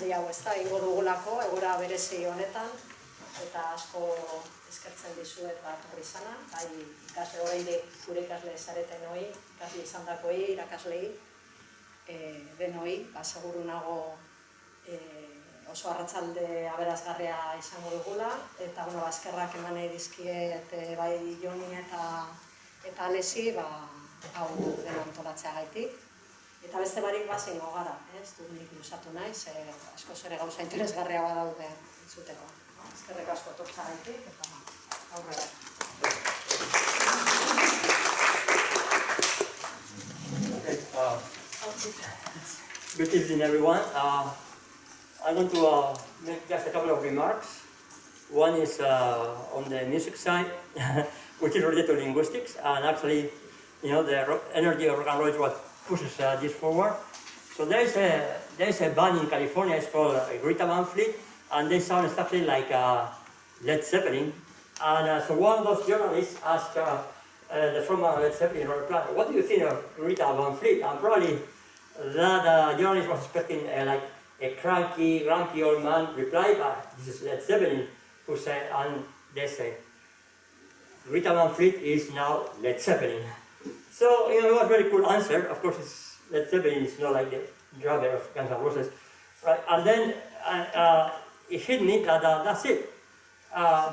ekitaldi hau, ez da, ingo dugulako, egora berezi honetan, eta asko eskertzen dizuet bat horri izana, bai ikasle horreidik gure ikasle zareten hoi, ikasle izan dakoi, irakaslei, denoi, seguru nago oso arratsalde aberazgarria izango dugula, eta eskerrak eman nahi dizkiet bai Joni eta Alesi, hau dena antolatzeagaitik. Eta beste barik bazingo gara, ez du nik luzatu nahi, asko zere gauza interesgarria badaude entzuteko. Eskerrik asko etortzeagaitik, eta aurrera. Good evening, everyone. I'm going to make just a couple of remarks. One is on the music side, which is related to linguistics, and actually, you know, the energy of rock and roll is what pushes this forward. So there is a band in California. It's called Greta Van Fleet, and they sound exactly like Led Zeppelin. And so one of those journalists asked the frontman of Led Zeppelin, "What do you think of Greta Van Fleet?" And probably that journalist was expecting like a cranky, grumpy old man reply, but this is Led Zeppelin, who said, and they say, "Greta Van Fleet is now Led Zeppelin." So, you know, it was a very cool answer. Of course, Led Zeppelin is not like the drummer of Guns N' Roses, right? And then it hit me that that's it.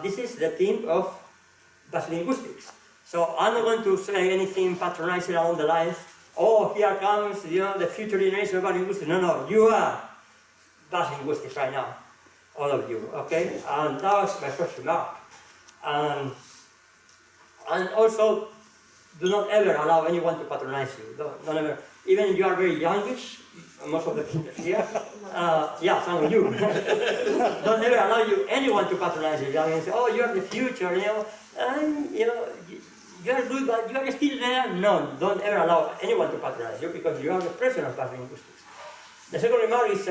This is the theme of Basque Linguistics. So I'm not going to say anything patronizing along the lines, "Oh, here comes, you know, the future generation of Basque Linguistics." No, you are Basque Linguistics right now, all of you, okay? And that was my first remark. And also, do not ever allow anyone to patronize you. Don't ever. Even if you are very youngish, most of the people here, yeah, some of you. Don't ever allow anyone to patronize you. I mean, say, "Oh, you are the future, you know, and you know, you are good, but you are still there." No, don't ever allow anyone to patronize you, because you are the president of Basque Linguistics. The second remark is,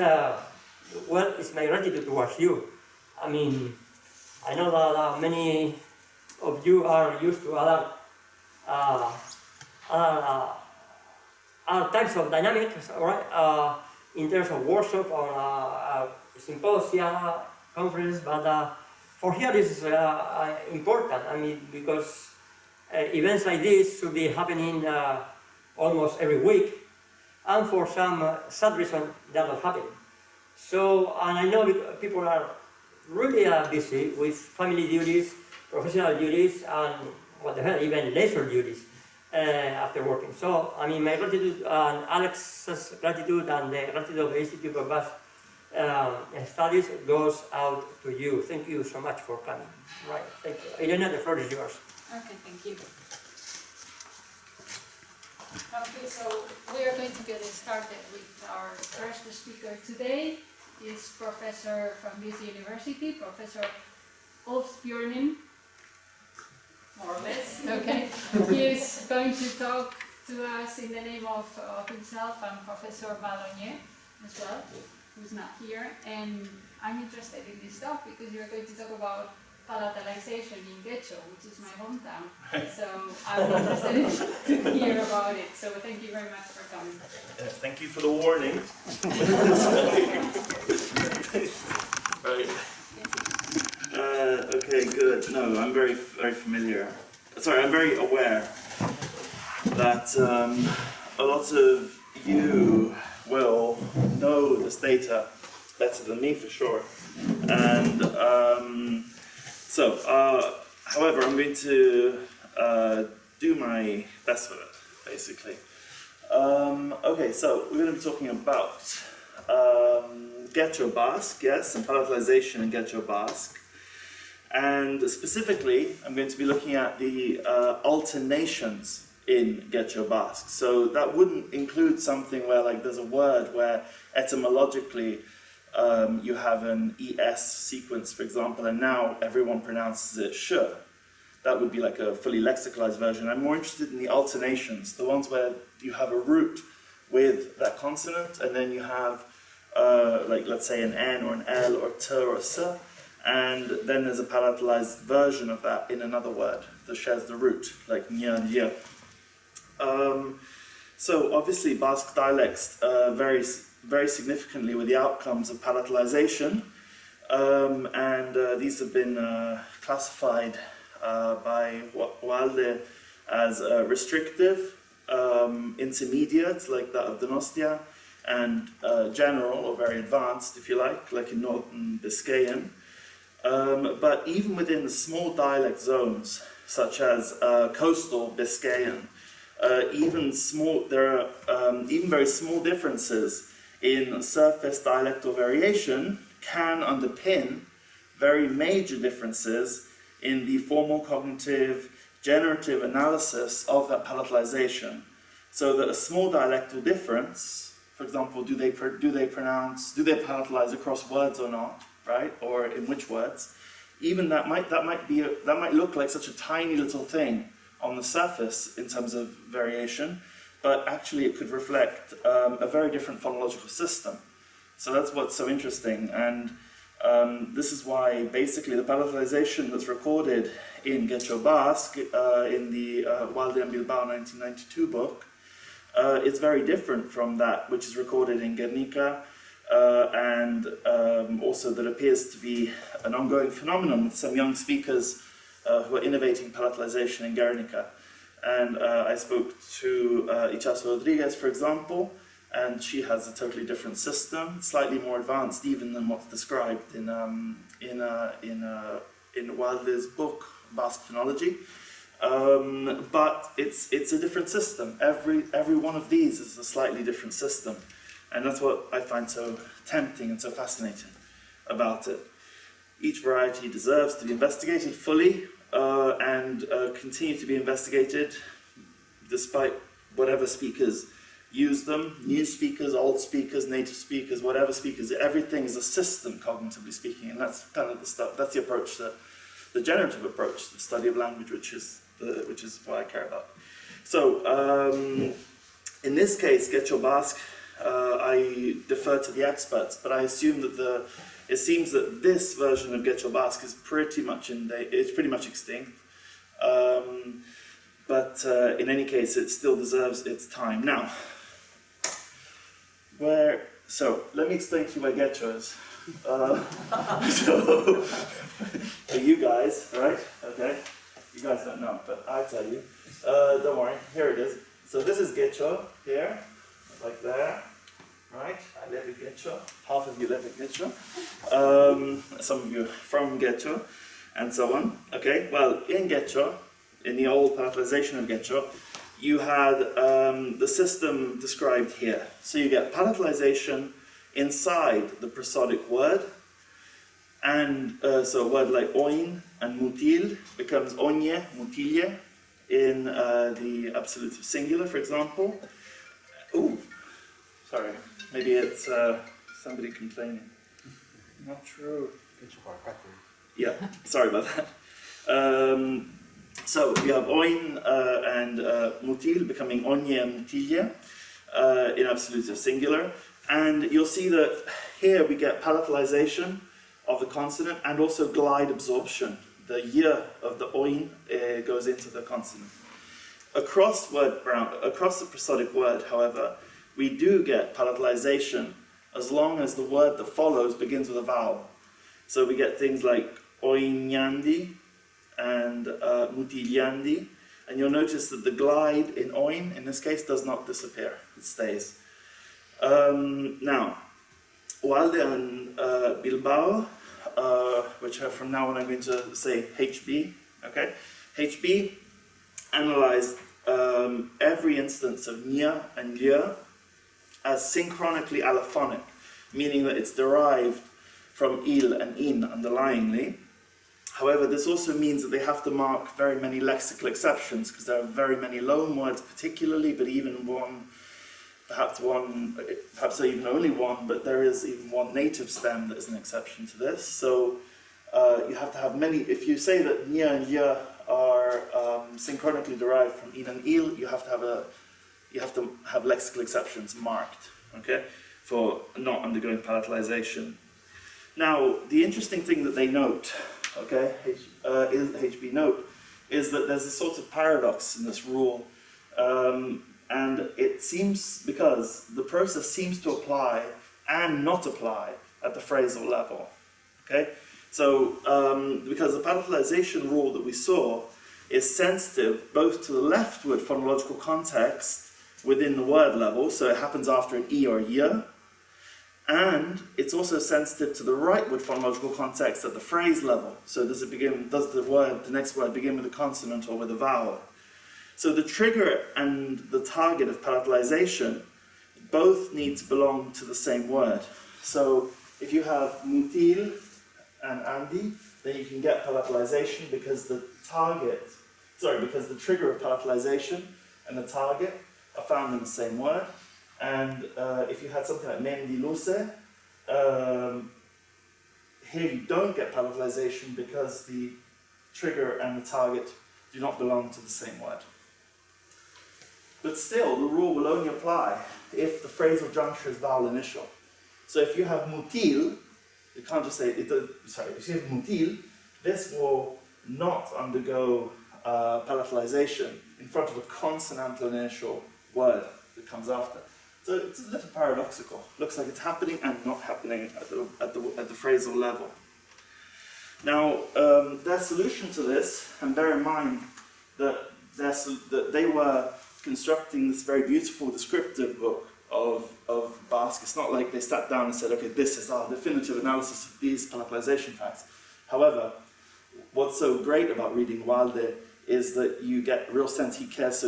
well, it's my gratitude towards you. I mean, I know that many of you are used to other types of dynamics, right? In terms of workshop or symposia, conference, but for here this is important. I mean, because events like this should be happening almost every week, and for some sad reason they're not happening. So, and I know people are really busy with family duties, professional duties, and what the hell, even leisure duties after working. So, I mean, my gratitude and Alex's gratitude and the gratitude of the Institute of Basque Studies goes out to you. Thank you so much for coming. Right, thank you. Elena, the floor is yours. Okay, thank you. Okay, so we are going to get started with our first speaker today. Is Professor from this university, Professor Ulfsbjorninn, more or less. Okay, he is going to talk to us in the name of himself and Professor Ballonnier as well, who's not here. And I'm interested in this talk because you're going to talk about palatalization in Getxo, which is my hometown. So I'm interested to hear about it. So thank you very much for coming. Thank you for the warning. Right. Okay, good. No, I'm very familiar. Sorry, I'm very aware that a lot of you will know this data better than me for sure. And however, I'm going to do my best with it, basically. Okay, so we're going to be talking about Getxo Basque, yes, and palatalization in Getxo Basque. And specifically, I'm going to be looking at the alternations in Getxo Basque. So that wouldn't include something where, like, there's a word where etymologically you have an ES sequence, for example, and now everyone pronounces it sh. That would be like a fully lexicalized version. I'm more interested in the alternations, the ones where you have a root with that consonant, and then you have, like, let's say an N or an L or T or a S, and then there's a palatalized version of that in another word that shares the root, like nya and ye. So obviously Basque dialects vary very significantly with the outcomes of palatalization, and these have been classified by Walde as restrictive, intermediate, like that of Donostia, and general, or very advanced, if you like in Northern Biscayan. But even within the small dialect zones, such as coastal Biscayan, there are even very small differences in surface dialectal variation can underpin very major differences in the formal cognitive generative analysis of that palatalization. So that a small dialectal difference, for example, do they palatalize across words or not, right? Or in which words? Even that might look like such a tiny little thing on the surface in terms of variation, but actually it could reflect a very different phonological system. So that's what's so interesting, and this is why basically the palatalization that's recorded in Getxo Basque in the Walde and Bilbao 1992 book is very different from that which is recorded in Guernica, and also that appears to be an ongoing phenomenon with some young speakers who are innovating palatalization in Guernica. And I spoke to Ichazo Rodriguez, for example, and she has a totally different system, slightly more advanced even than what's described in Walde's book, Basque Phonology. But it's a different system. Every one of these is a slightly different system. And that's what I find so tempting and so fascinating about it. Each variety deserves to be investigated fully and continue to be investigated despite whatever speakers use them, new speakers, old speakers, native speakers, whatever speakers, everything is a system, cognitively speaking, and that's kind of the stuff, that's the approach, the generative approach, the study of language, which is what I care about. So, in this case, Getxo Basque, I defer to the experts, but I assume that it seems that this version of Getxo Basque is pretty much extinct. But in any case, it still deserves its time. Now, so let me explain to you where Getxo is. So, for you guys, right? Okay, you guys don't know, but I tell you. Don't worry, here it is. So this is Getxo here, like there, right? I live in Getxo. Half of you live in Getxo. Some of you from Getxo, and so on. Okay, well, in Getxo, in the old palatalization of Getxo, you had the system described here. So you get palatalization inside the prosodic word, and so a word like oin and mutil becomes onye, mutilje, in the absolutive singular, for example. Ooh, sorry, maybe it's somebody complaining. Not true. Yeah, sorry about that. So we have oin and mutil becoming onye and mutilje in absolutive singular, and you'll see that here we get palatalization of the consonant and also glide absorption. The y of the oin goes into the consonant. Across the prosodic word, however, we do get palatalization as long as the word that follows begins with a vowel. So we get things like oinyandi and mutilyandi, and you'll notice that the glide in oin, in this case, does not disappear, it stays. Now, Walde and Bilbao, which are from now on I'm going to say HB, okay? HB analyzed every instance of nya and lya as synchronically allophonic, meaning that it's derived from il and in underlyingly. However, this also means that they have to mark very many lexical exceptions, because there are very many loan words particularly, but even perhaps even only one, but there is even one native stem that is an exception to this. So you have to have many. If you say that nya and lya are synchronically derived from in and il, you have to have lexical exceptions marked, okay, for not undergoing palatalization. Now, the interesting thing that they note, okay, HB note, is that there's a sort of paradox in this rule. And it seems, because the process seems to apply and not apply at the phrasal level. Okay? So, because the palatalization rule that we saw is sensitive both to the leftward phonological context within the word level, so it happens after an E or a Y, and it's also sensitive to the rightward phonological context at the phrase level. So does the next word begin with a consonant or with a vowel? So the trigger and the target of palatalization both need to belong to the same word. So if you have mutil and andi, then you can get palatalization because the trigger of palatalization and the target are found in the same word. And if you had something like mendiluse, here you don't get palatalization because the trigger and the target do not belong to the same word. But still, the rule will only apply if the phrasal juncture is vowel initial. So if you have mutil, you can't just say, if you have mutil, this will not undergo palatalization in front of a consonantal initial word that comes after. So it's a little paradoxical. Looks like it's happening and not happening at the phrasal level. Now, their solution to this, and bear in mind that they were constructing this very beautiful descriptive book of Basque. It's not like they sat down and said, okay, this is our definitive analysis of these palatalization facts. However, what's so great about reading Wilde is that you get a real sense he cares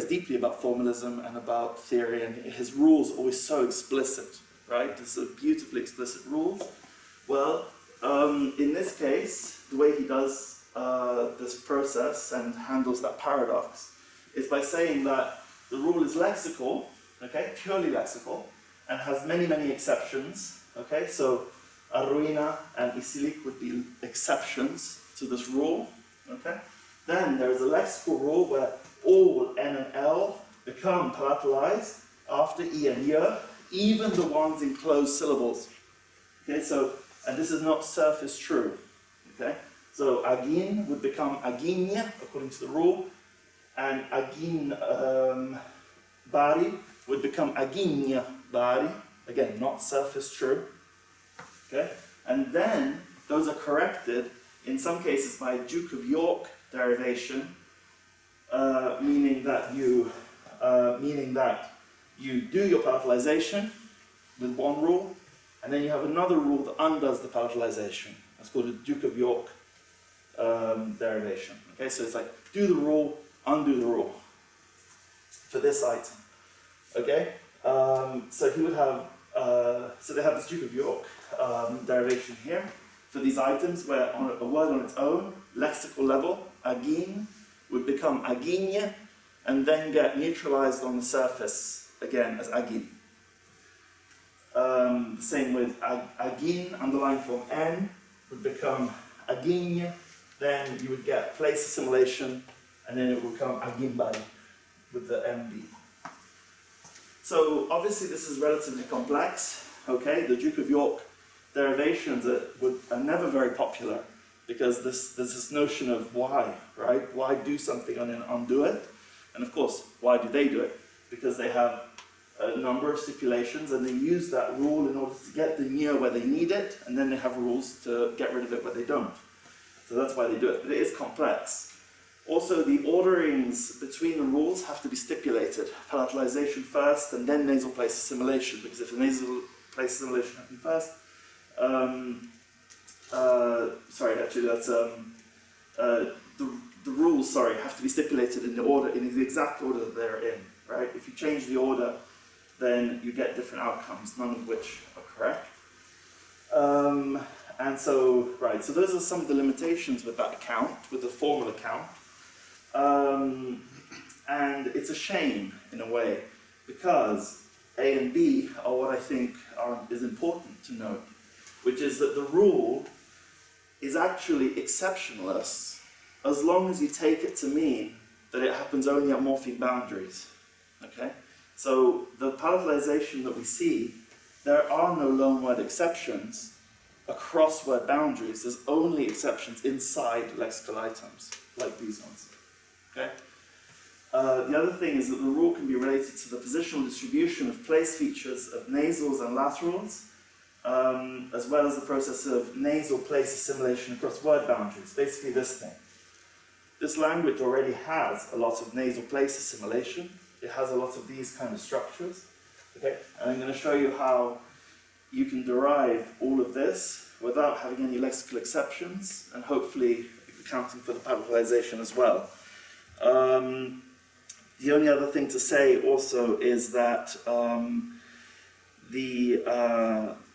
deeply about formalism and about theory, and his rules are always so explicit, right? There's a beautifully explicit rules. Well, in this case, the way he does this process and handles that paradox is by saying that the rule is lexical, okay, purely lexical, and has many, many exceptions, okay? So arruina and isilik would be exceptions to this rule, okay? Then there is a lexical rule where all N and L become palatalized after E and Y, even the ones in closed syllables. Okay, so, and this is not surface true, okay? So agin would become aginya, according to the rule, and agin bari would become aginya bari, again, not surface true, okay? And then those are corrected, in some cases, by Duke of York derivation, meaning that you do your palatalization with one rule, and then you have another rule that undoes the palatalization. That's called a Duke of York derivation. Okay, so it's like do the rule, undo the rule for this item. Okay, so he would have so they have this Duke of York derivation here for these items where on a word on its own, lexical level, agin would become aginya, and then get neutralized on the surface again as agin. Same with agin, underlying form n, would become aginya, then you would get place assimilation, and then it would become agimbari with the mb. So obviously this is relatively complex, okay? The Duke of York derivations are never very popular, because there's this notion of why, right? Why do something and then undo it? And of course, why do they do it? Because they have a number of stipulations and they use that rule in order to get the near where they need it, and then they have rules to get rid of it where they don't. So that's why they do it, but it is complex. Also, the orderings between the rules have to be stipulated. Palatalization first, and then nasal place assimilation, because if the nasal place assimilation happened first, the rules, have to be stipulated in the exact order that they're in, right? If you change the order, then you get different outcomes, none of which are correct. So those are some of the limitations with that account, with the formal account. And it's a shame, in a way, because A and B are what I think is important to note, which is that the rule is actually exceptionless as long as you take it to mean that it happens only at morpheme boundaries, okay? So the palatalization that we see, there are no loanword exceptions across word boundaries. There's only exceptions inside lexical items, like these ones, okay? The other thing is that the rule can be related to the positional distribution of place features of nasals and laterals, as well as the process of nasal place assimilation across word boundaries, basically this thing. This language already has a lot of nasal place assimilation. It has a lot of these kind of structures. Okay? And I'm going to show you how you can derive all of this without having any lexical exceptions, and hopefully accounting for the palatalization as well. The only other thing to say also is that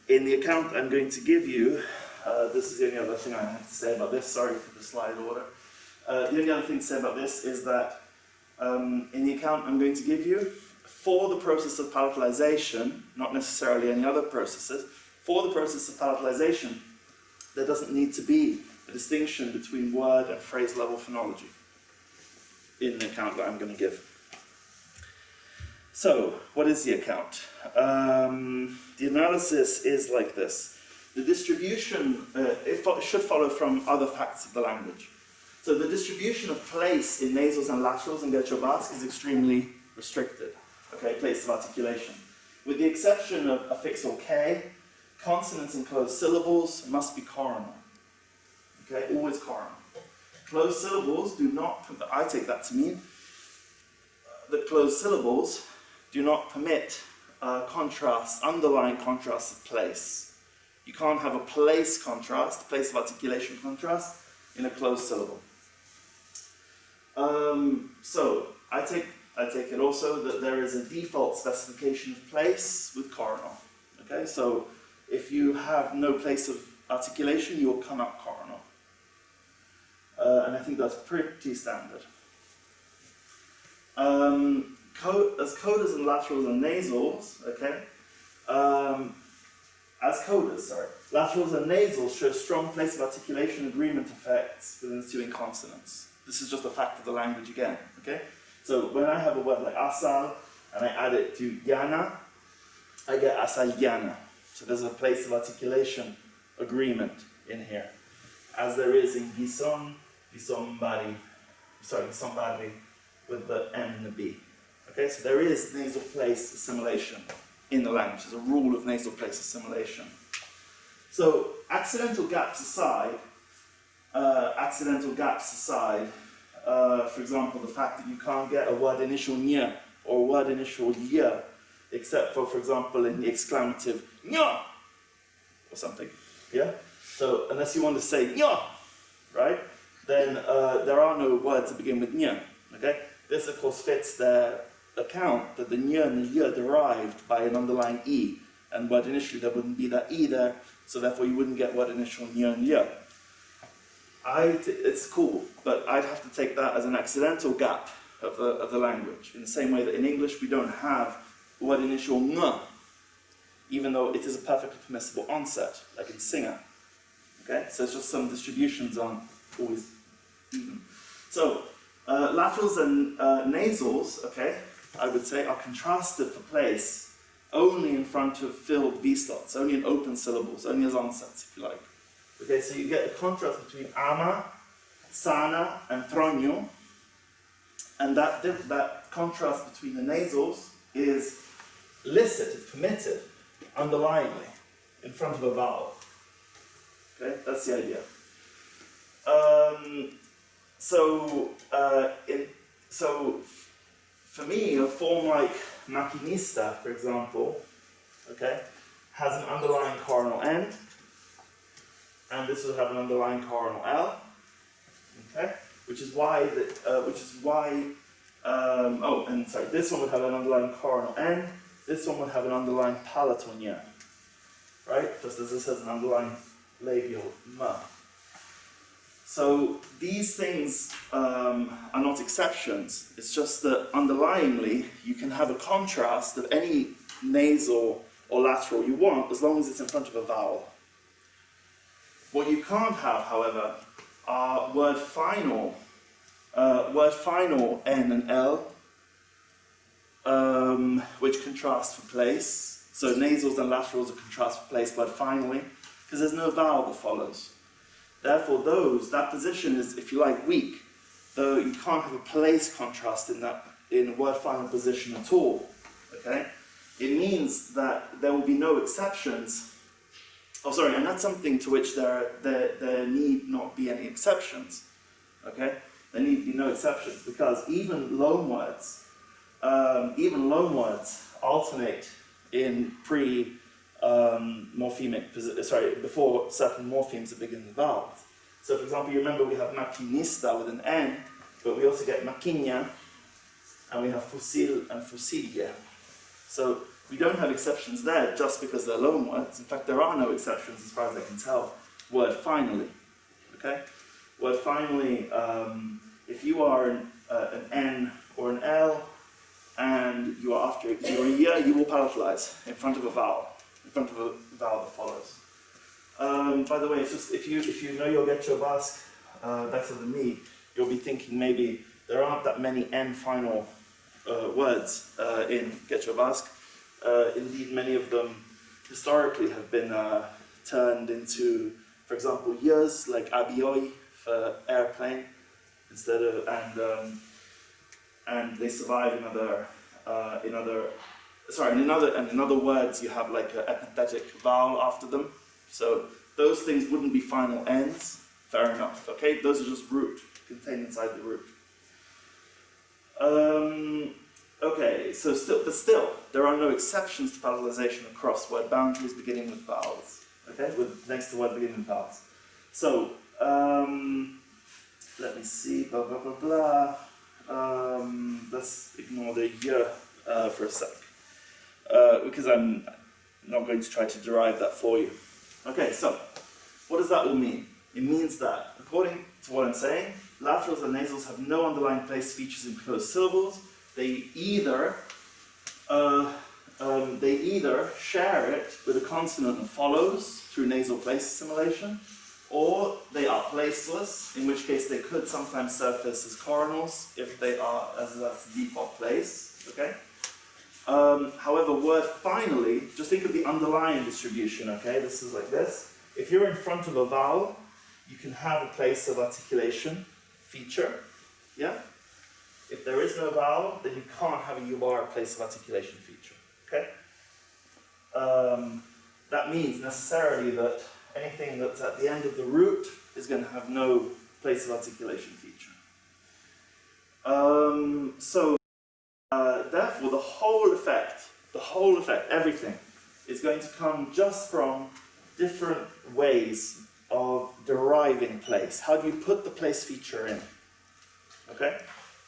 in the account I'm going to give you, this is the only other thing I have to say about this, sorry for the slide order. The only other thing to say about this is that in the account I'm going to give you, for the process of palatalization, not necessarily any other processes, for the process of palatalization, there doesn't need to be a distinction between word and phrase level phonology in the account that I'm going to give. So, what is the account? The analysis is like this. The distribution, it should follow from other facts of the language. So the distribution of place in nasals and laterals in Getxo Basque is extremely restricted. Okay, place of articulation. With the exception of affixal K, consonants and closed syllables must be coronal. Okay, always coronal. Closed syllables do not, I take that to mean that closed syllables do not permit contrast, underlying contrast of place. You can't have a place contrast, place of articulation contrast, in a closed syllable. So, I take it also that there is a default specification of place with coronal. Okay, so if you have no place of articulation, you will come up coronal. And I think that's pretty standard. As codas and laterals and nasals, okay, laterals and nasals show strong place of articulation agreement effects with ensuing consonants. This is just a fact of the language again, okay? So when I have a word like asal, and I add it to yana, I get asal yana. So there's a place of articulation agreement in here, as there is in gison, gisombari, with the M and the B. Okay, so there is nasal place assimilation in the language. There's a rule of nasal place assimilation. So accidental gaps aside, for example, the fact that you can't get a word initial nya or a word initial ya, except for example, in the exclamative nya or something. Yeah. So unless you want to say nya, right, then there are no words that begin with nya. Okay. This of course fits their account that the nya and the ya derived by an underlying e, and word initially there wouldn't be that e there, so therefore you wouldn't get word initial nya and ya. It's cool, but I'd have to take that as an accidental gap of the language, in the same way that in English we don't have word initial ng, even though it is a perfectly permissible onset, like in singer. Okay, so it's just some distributions aren't always even. So laterals and nasals, okay, I would say are contrasted for place only in front of filled V-slots, only in open syllables, only as onsets, if you like. Okay, so you get a contrast between ama, sana, and tronio, and that contrast between the nasals is licit, it's permitted, underlyingly, in front of a vowel. Okay, that's the idea. So for me, a form like maquinista, for example, okay, has an underlying coronal end, and this will have an underlying coronal L, okay, this one would have an underlying coronal N, this one would have an underlying palatal nya, right, just as this has an underlying labial ma. So these things are not exceptions, it's just that underlyingly you can have a contrast of any nasal or lateral you want as long as it's in front of a vowel. What you can't have, however, are word final N and L, which contrast for place. So nasals and laterals are contrast for place word finally, because there's no vowel that follows. Therefore that position is, if you like, weak, though you can't have a place contrast in that in word final position at all. Okay? It means that there will be no exceptions. Oh, sorry, and that's something to which there need not be any exceptions. Okay? There need to be no exceptions because even loan words alternate in before certain morphemes that begin with vowels. So, for example, you remember we have maquinista with an N, but we also get maquinha, and we have fusil and fusilha. So we don't have exceptions there just because they're loan words. In fact, there are no exceptions as far as I can tell. Word finally. Okay? Word finally, if you are an N or an L, and you are after you're a year, you will palatalize in front of a vowel. In front of a vowel that follows. By the way, it's just if you know your Getxo Basque better than me, you'll be thinking maybe there aren't that many N final words in Getxo Basque. Indeed, many of them historically have been turned into, for example, years like abioi for airplane instead of and they survive in other words you have like an epenthetic vowel after them. So those things wouldn't be final ends. Fair enough. Okay, those are just root contained inside the root. Okay, so still, there are no exceptions to palatalization across word boundaries beginning with vowels. Okay, next to word beginning with vowels. So let me see. Blah blah blah blah. Let's ignore the year for a sec, because I'm not going to try to derive that for you. Okay, so what does that all mean? It means that, according to what I'm saying, laterals and nasals have no underlying place features in closed syllables. They either share it with a consonant that follows through nasal place assimilation, or they are placeless, in which case they could sometimes surface as coronals if they are, as that's the default place. Okay. However, word finally, just think of the underlying distribution. Okay, this is like this. If you're in front of a vowel, you can have a place of articulation feature. Yeah. If there is no vowel, then you can't have a UR place of articulation feature. Okay. That means necessarily that anything that's at the end of the root is going to have no place of articulation feature. Therefore, the whole effect, everything, is going to come just from different ways of deriving place. How do you put the place feature in? Okay?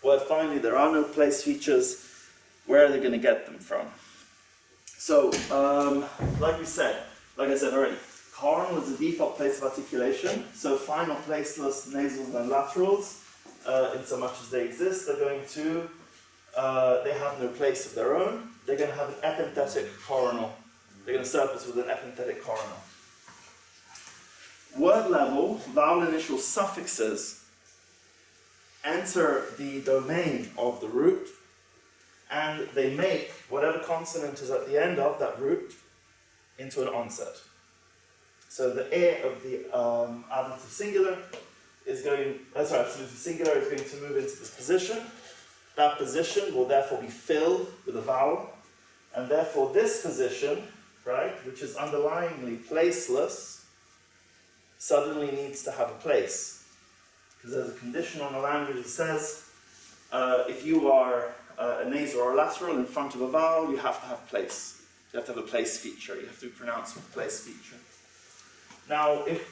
Well, finally, there are no place features. Where are they going to get them from? So, like I said already, coron was the default place of articulation. So, final placeless nasals and laterals, in so much as they exist, they're going to, they have no place of their own. They're going to have an epenthetic coronal. They're going to surface with an epenthetic coronal. Word level, vowel initial suffixes enter the domain of the root, and they make whatever consonant is at the end of that root into an onset. So the A of the ablative singular is going, absolute singular is going to move into this position. That position will therefore be filled with a vowel, and therefore this position, right, which is underlyingly placeless, suddenly needs to have a place. Because there's a condition on the language that says if you are a nasal or a lateral in front of a vowel, you have to have place. You have to have a place feature. You have to pronounce with a place feature. Now, if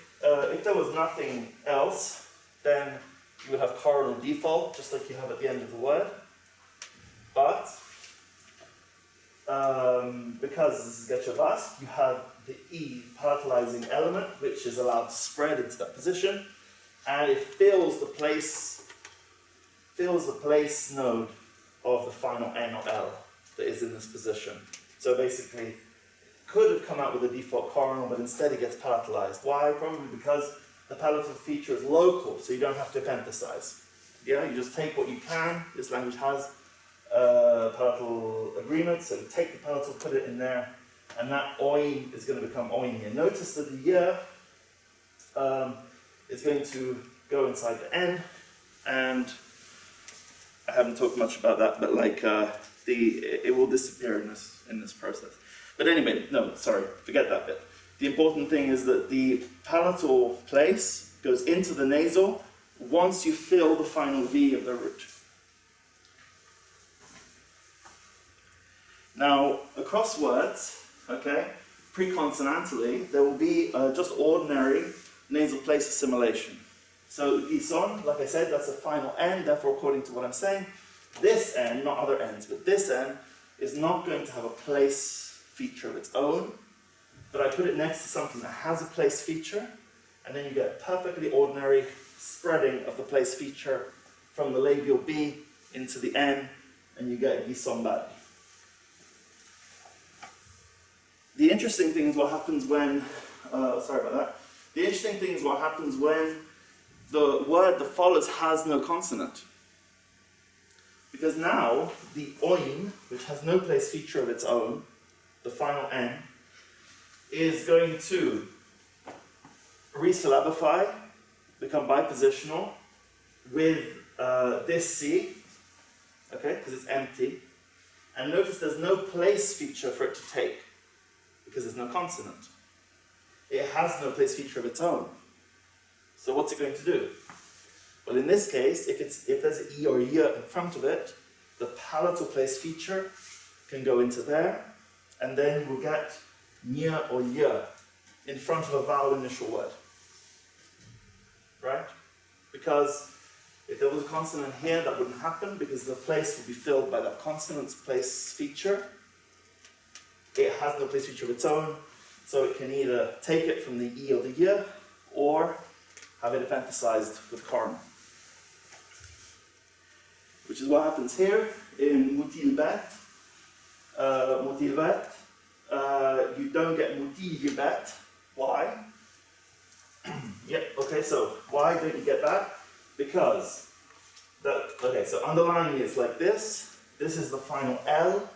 there was nothing else, then you would have coronal default, just like you have at the end of the word. But because this is Getxo Basque, you have the E palatalizing element, which is allowed to spread into that position. And it fills the place node of the final N or L that is in this position. So basically, it could have come out with a default coronal, but instead it gets palatalized. Why? Probably because the palatal feature is local, so you don't have to epemphasize. Yeah, you just take what you can. This language has palatal agreements, so you take the palatal, put it in there, and that oin is going to become oin here. Notice that the year is going to go inside the N, and I haven't talked much about that, but like it will disappear in this process. But anyway, no, sorry, forget that bit. The important thing is that the palatal place goes into the nasal once you fill the final V of the root. Now, across words, okay, preconsonantally, there will be just ordinary nasal place assimilation. So, ison, like I said, that's a final N, therefore, according to what I'm saying, this N, not other N's, but this N is not going to have a place feature of its own, but I put it next to something that has a place feature, and then you get perfectly ordinary spreading of the place feature from the labial B into the N, and you get gisombadi. The interesting thing is what happens when, sorry about that, the interesting thing is what happens when the word that follows has no consonant. Because now, the oin, which has no place feature of its own, the final N, is going to resyllabify, become bipositional, with this C, okay, because it's empty. And notice there's no place feature for it to take, because there's no consonant. It has no place feature of its own. So what's it going to do? Well, in this case, if there's an E or a Y in front of it, the palatal place feature can go into there, and then we'll get Nya or Y in front of a vowel initial word. Right? Because if there was a consonant here, that wouldn't happen, because the place would be filled by that consonant's place feature. It has no place feature of its own, so it can either take it from the E or the Y, or have it epenthesized with corn. Which is what happens here in mutilbet. You don't get mutilbet. Why? Yeah, okay, so why don't you get that? Because, okay, so underlying is like this. This is the final L.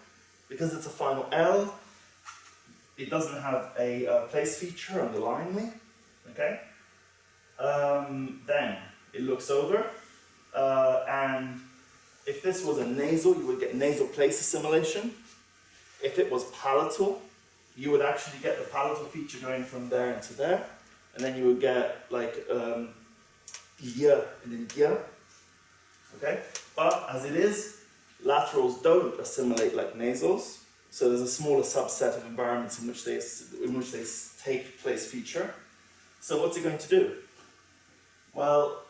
Because it's a final L, it doesn't have a place feature underlyingly, okay? Then it looks over, and if this was a nasal, you would get nasal place assimilation. If it was palatal, you would actually get the palatal feature going from there into there, and then you would get like y and then y, okay? But as it is, laterals don't assimilate like nasals, so there's a smaller subset of environments in which they take place feature. So what's it going to do? Well,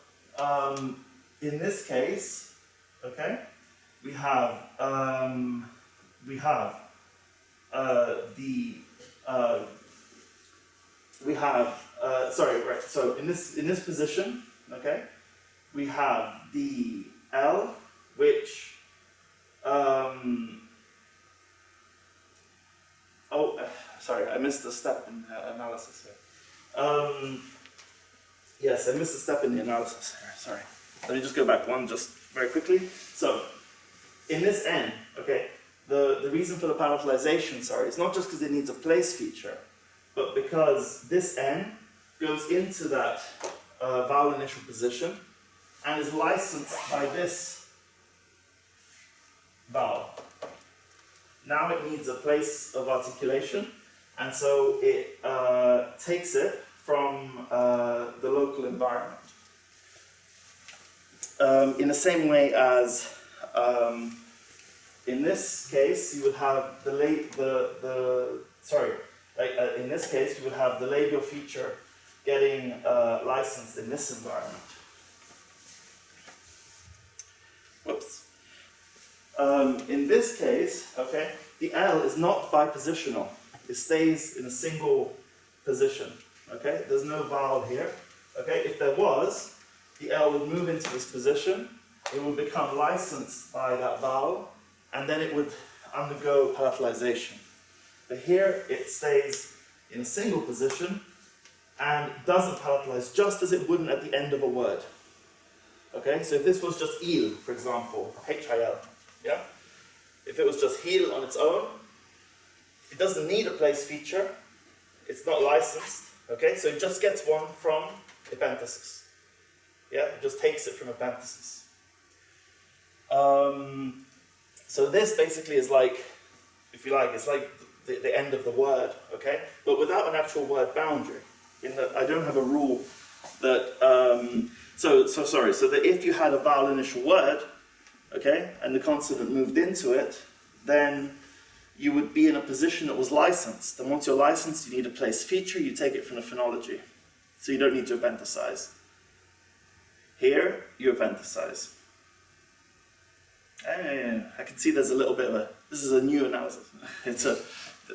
in this case, okay, we have so in this position, okay, we have the L, which sorry, I missed a step in the analysis here. Yes, I missed a step in the analysis here, sorry. Let me just go back one just very quickly. So, in this N, okay, the reason for the palatalization, sorry, it's not just because it needs a place feature, but because this N goes into that vowel initial position and is licensed by this vowel. Now it needs a place of articulation, and so it takes it from the local environment. In the same way as in this case, you would have in this case, you would have the labial feature getting licensed in this environment. Whoops. In this case, okay, the L is not bipositional. It stays in a single position. Okay, there's no vowel here. Okay, if there was, the L would move into this position. It would become licensed by that vowel, and then it would undergo palatalization. But here, it stays in a single position and doesn't palatalize, just as it wouldn't at the end of a word. Okay, so if this was just il, for example, H-I-L, yeah? If it was just hil on its own, it doesn't need a place feature, it's not licensed, okay? So it just gets one from epenthesis. Yeah, it just takes it from epenthesis. So this basically is like, if you like, it's like the end of the word, okay? But without an actual word boundary. In that I don't have a rule that, so that if you had a vowel initial word, okay, and the consonant moved into it, then you would be in a position that was licensed. And once you're licensed, you need a place feature, you take it from the phonology. So you don't need to appenthicize. Here, you appenthicize. I can see there's a little bit of this is a new analysis.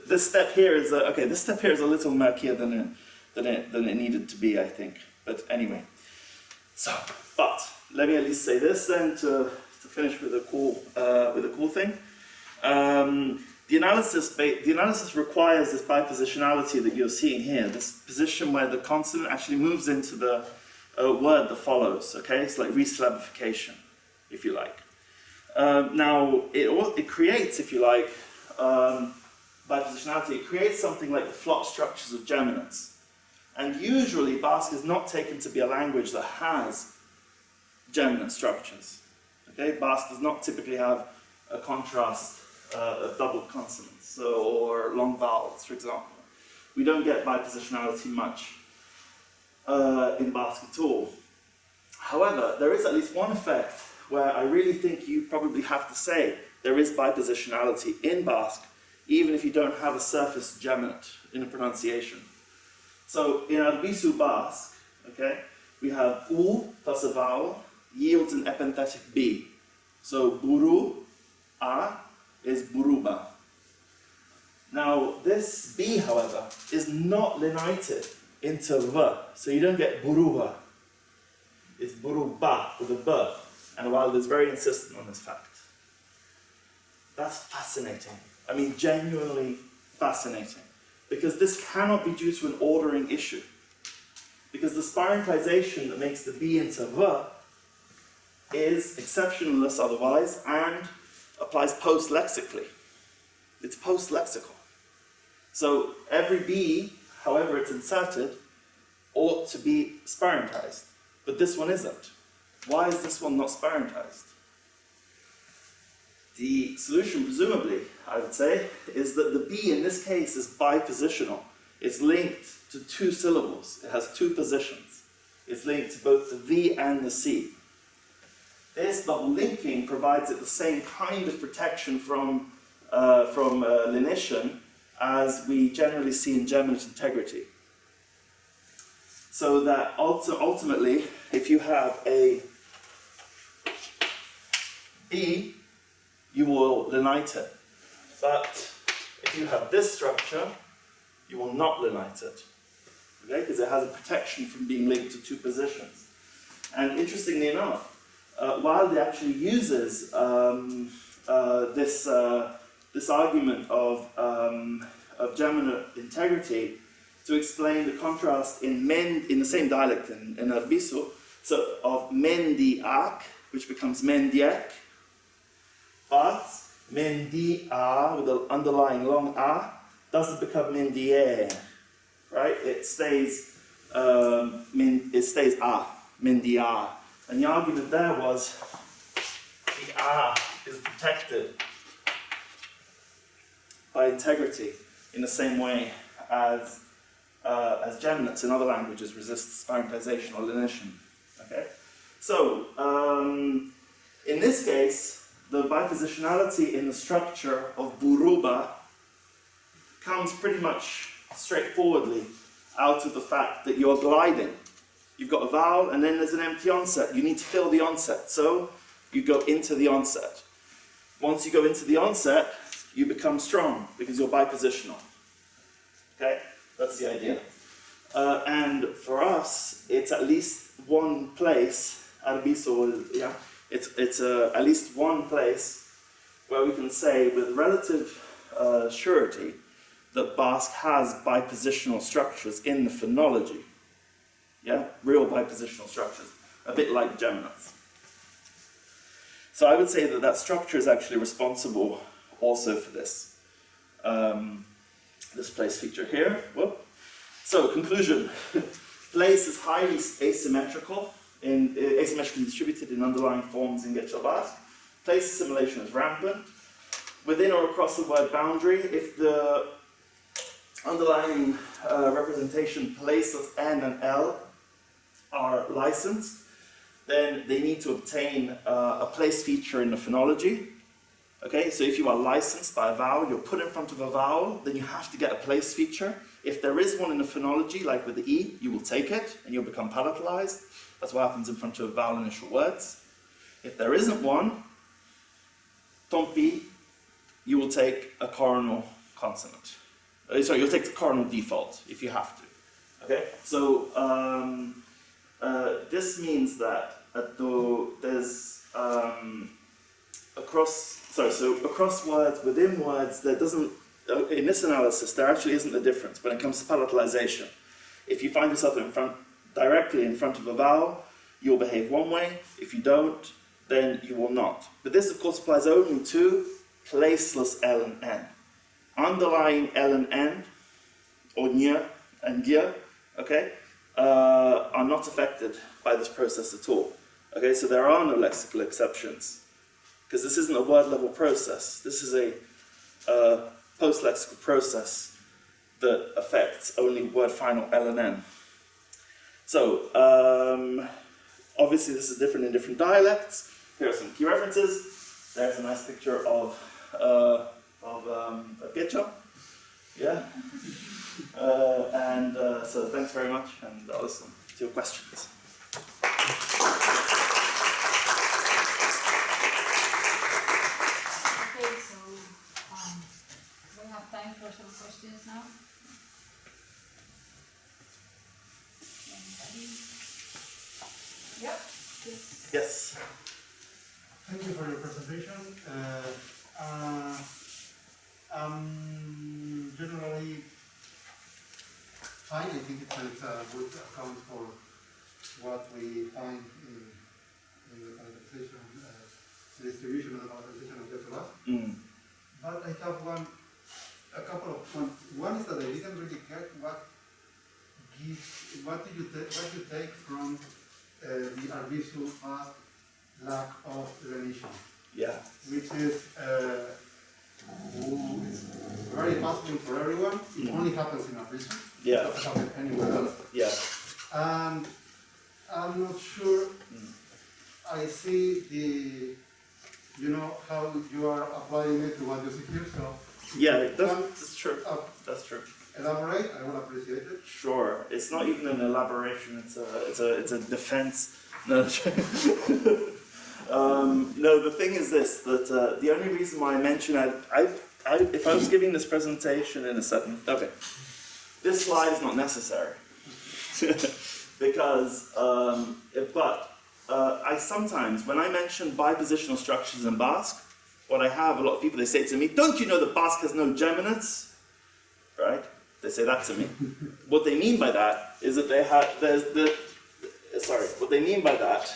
This step here is a little murkier than it needed to be, I think. But anyway, but let me at least say this then to finish with a cool thing. The analysis requires this bipositionality that you're seeing here, this position where the consonant actually moves into the word that follows. Okay, it's like resyllabification, if you like. Now it creates, if you like, bipositionality. It creates something like the flop structures of geminates. And usually Basque is not taken to be a language that has geminate structures. Okay, Basque does not typically have a contrast of doubled consonants or long vowels, for example. We don't get bipositionality much in Basque at all. However, there is at least one effect where I really think you probably have to say there is bipositionality in Basque, even if you don't have a surface geminate in a pronunciation. So in Albisu Basque, okay, we have U plus a vowel yields an epenthetic B. So buru, A, is buruba. Now this B, however, is not lenited into V, so you don't get buruba. It's buruba with a B, and Wilde is very insistent on this fact. That's fascinating. I mean, genuinely fascinating. Because this cannot be due to an ordering issue. Because the spirantization that makes the B into V is exceptionless otherwise and applies post-lexically. It's post-lexical. So every B, however it's inserted, ought to be spirantized. But this one isn't. Why is this one not spirantized? The solution, presumably, I would say, is that the B in this case is bipositional. It's linked to two syllables. It has two positions. It's linked to both the V and the C. This double linking provides it the same kind of protection from lenition as we generally see in geminate integrity. So that ultimately, if you have a B, you will lenite it. But if you have this structure, you will not lenite it. Okay? Because it has a protection from being linked to two positions. And interestingly enough, Wilde actually uses this argument of geminate integrity to explain the contrast in the same dialect in Arbisu, so of mendiak, which becomes mendiek, but mendia with the underlying long a doesn't become mendie, right? It stays a, mendia. And the argument there was the a is protected by integrity in the same way as geminates in other languages resist spirantization or lenition. Okay? So, in this case, the bipositionality in the structure of buruba comes pretty much straightforwardly out of the fact that you're gliding. You've got a vowel and then there's an empty onset. You need to fill the onset, so you go into the onset. Once you go into the onset, you become strong because you're bipositional. Okay? That's the idea. And for us, it's at least one place, Arbiso, yeah, it's at least one place where we can say with relative surety that Basque has bipositional structures in the phonology. Yeah, real bipositional structures, a bit like geminates. So I would say that that structure is actually responsible also for this. This place feature here. Whoop. So conclusion, place is highly asymmetrically distributed in underlying forms in Getxo Basque, place assimilation is rampant. Within or across the word boundary, if the underlying representation places N and L are licensed, then they need to obtain a place feature in the phonology. Okay, so if you are licensed by a vowel, you're put in front of a vowel, then you have to get a place feature. If there is one in the phonology, like with the E, you will take it, and you'll become palatalized. That's what happens in front of vowel initial words. If there isn't one, tant pis, you will take a coronal consonant. Sorry, you'll take the coronal default, if you have to. Okay, so this means that there's across words, within words, there doesn't, in this analysis, there actually isn't a difference when it comes to palatalization. If you find yourself directly in front of a vowel, you'll behave one way. If you don't, then you will not. But this, of course, applies only to placeless L and N. Underlying L and N, or Nya and Gya, okay, are not affected by this process at all. Okay, so there are no lexical exceptions, because this isn't a word-level process. This is a post-lexical process that affects only word final L and N. So, obviously this is different in different dialects. Here are some key references. There's a nice picture of Getxo. Yeah. So thanks very much, and I'll listen to your questions. Okay, so we have time for some questions now. Anybody? Yep. Yes. Thank you for your presentation. Generally fine. I think it's a good account for what we find in the palatalization, the distribution of the palatalization of Getxo Basque. But I have a couple of points. One is that I didn't really get what you take from the Arvizu Basque lack of remission. Yeah. Which is very puzzling for everyone. It only happens in Arvizu. Yeah. It doesn't happen anywhere else. Yeah. And I'm not sure I see how you are applying it to what you see here. So Yeah, that's true. That's true. Elaborate, I will appreciate it. Sure. It's not even an elaboration. It's a defense. No. No, the thing is this, that the only reason why I mention if I was giving this presentation in a certain, okay, this slide is not necessary. Because, I sometimes, when I mention bipositional structures in Basque, what I have, a lot of people, they say to me, don't you know that Basque has no geminates? Right? They say that to me. What they mean by that is that what they mean by that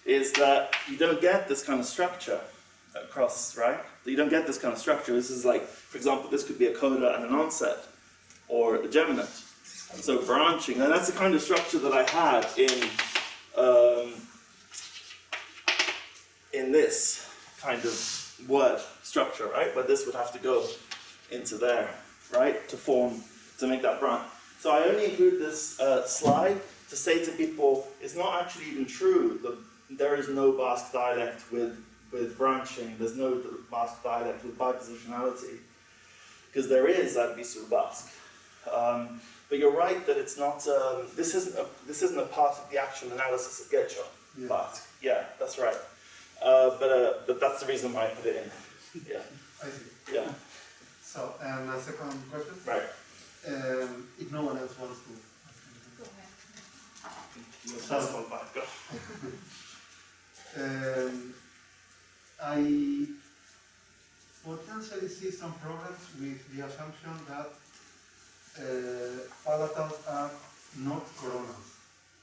is that you don't get this kind of structure across, right? You don't get this kind of structure. This is like, for example, this could be a coda and an onset, or a geminate. So branching, and that's the kind of structure that I had in this kind of word structure, right? Where this would have to go into there, right? To make that branch. So I only include this slide to say to people, it's not actually even true that there is no Basque dialect with branching. There's no Basque dialect with bipositionality, because there is Arvizu Basque. But you're right that it's not. This isn't a part of the actual analysis of Getxo Basque. Yeah, that's right. But that's the reason why I put it in. Yeah. I see. Yeah. So, and a second question. Right. If no one else wants to. Go ahead. That's one part. Go. I potentially see some problems with the assumption that palatals are not coronals,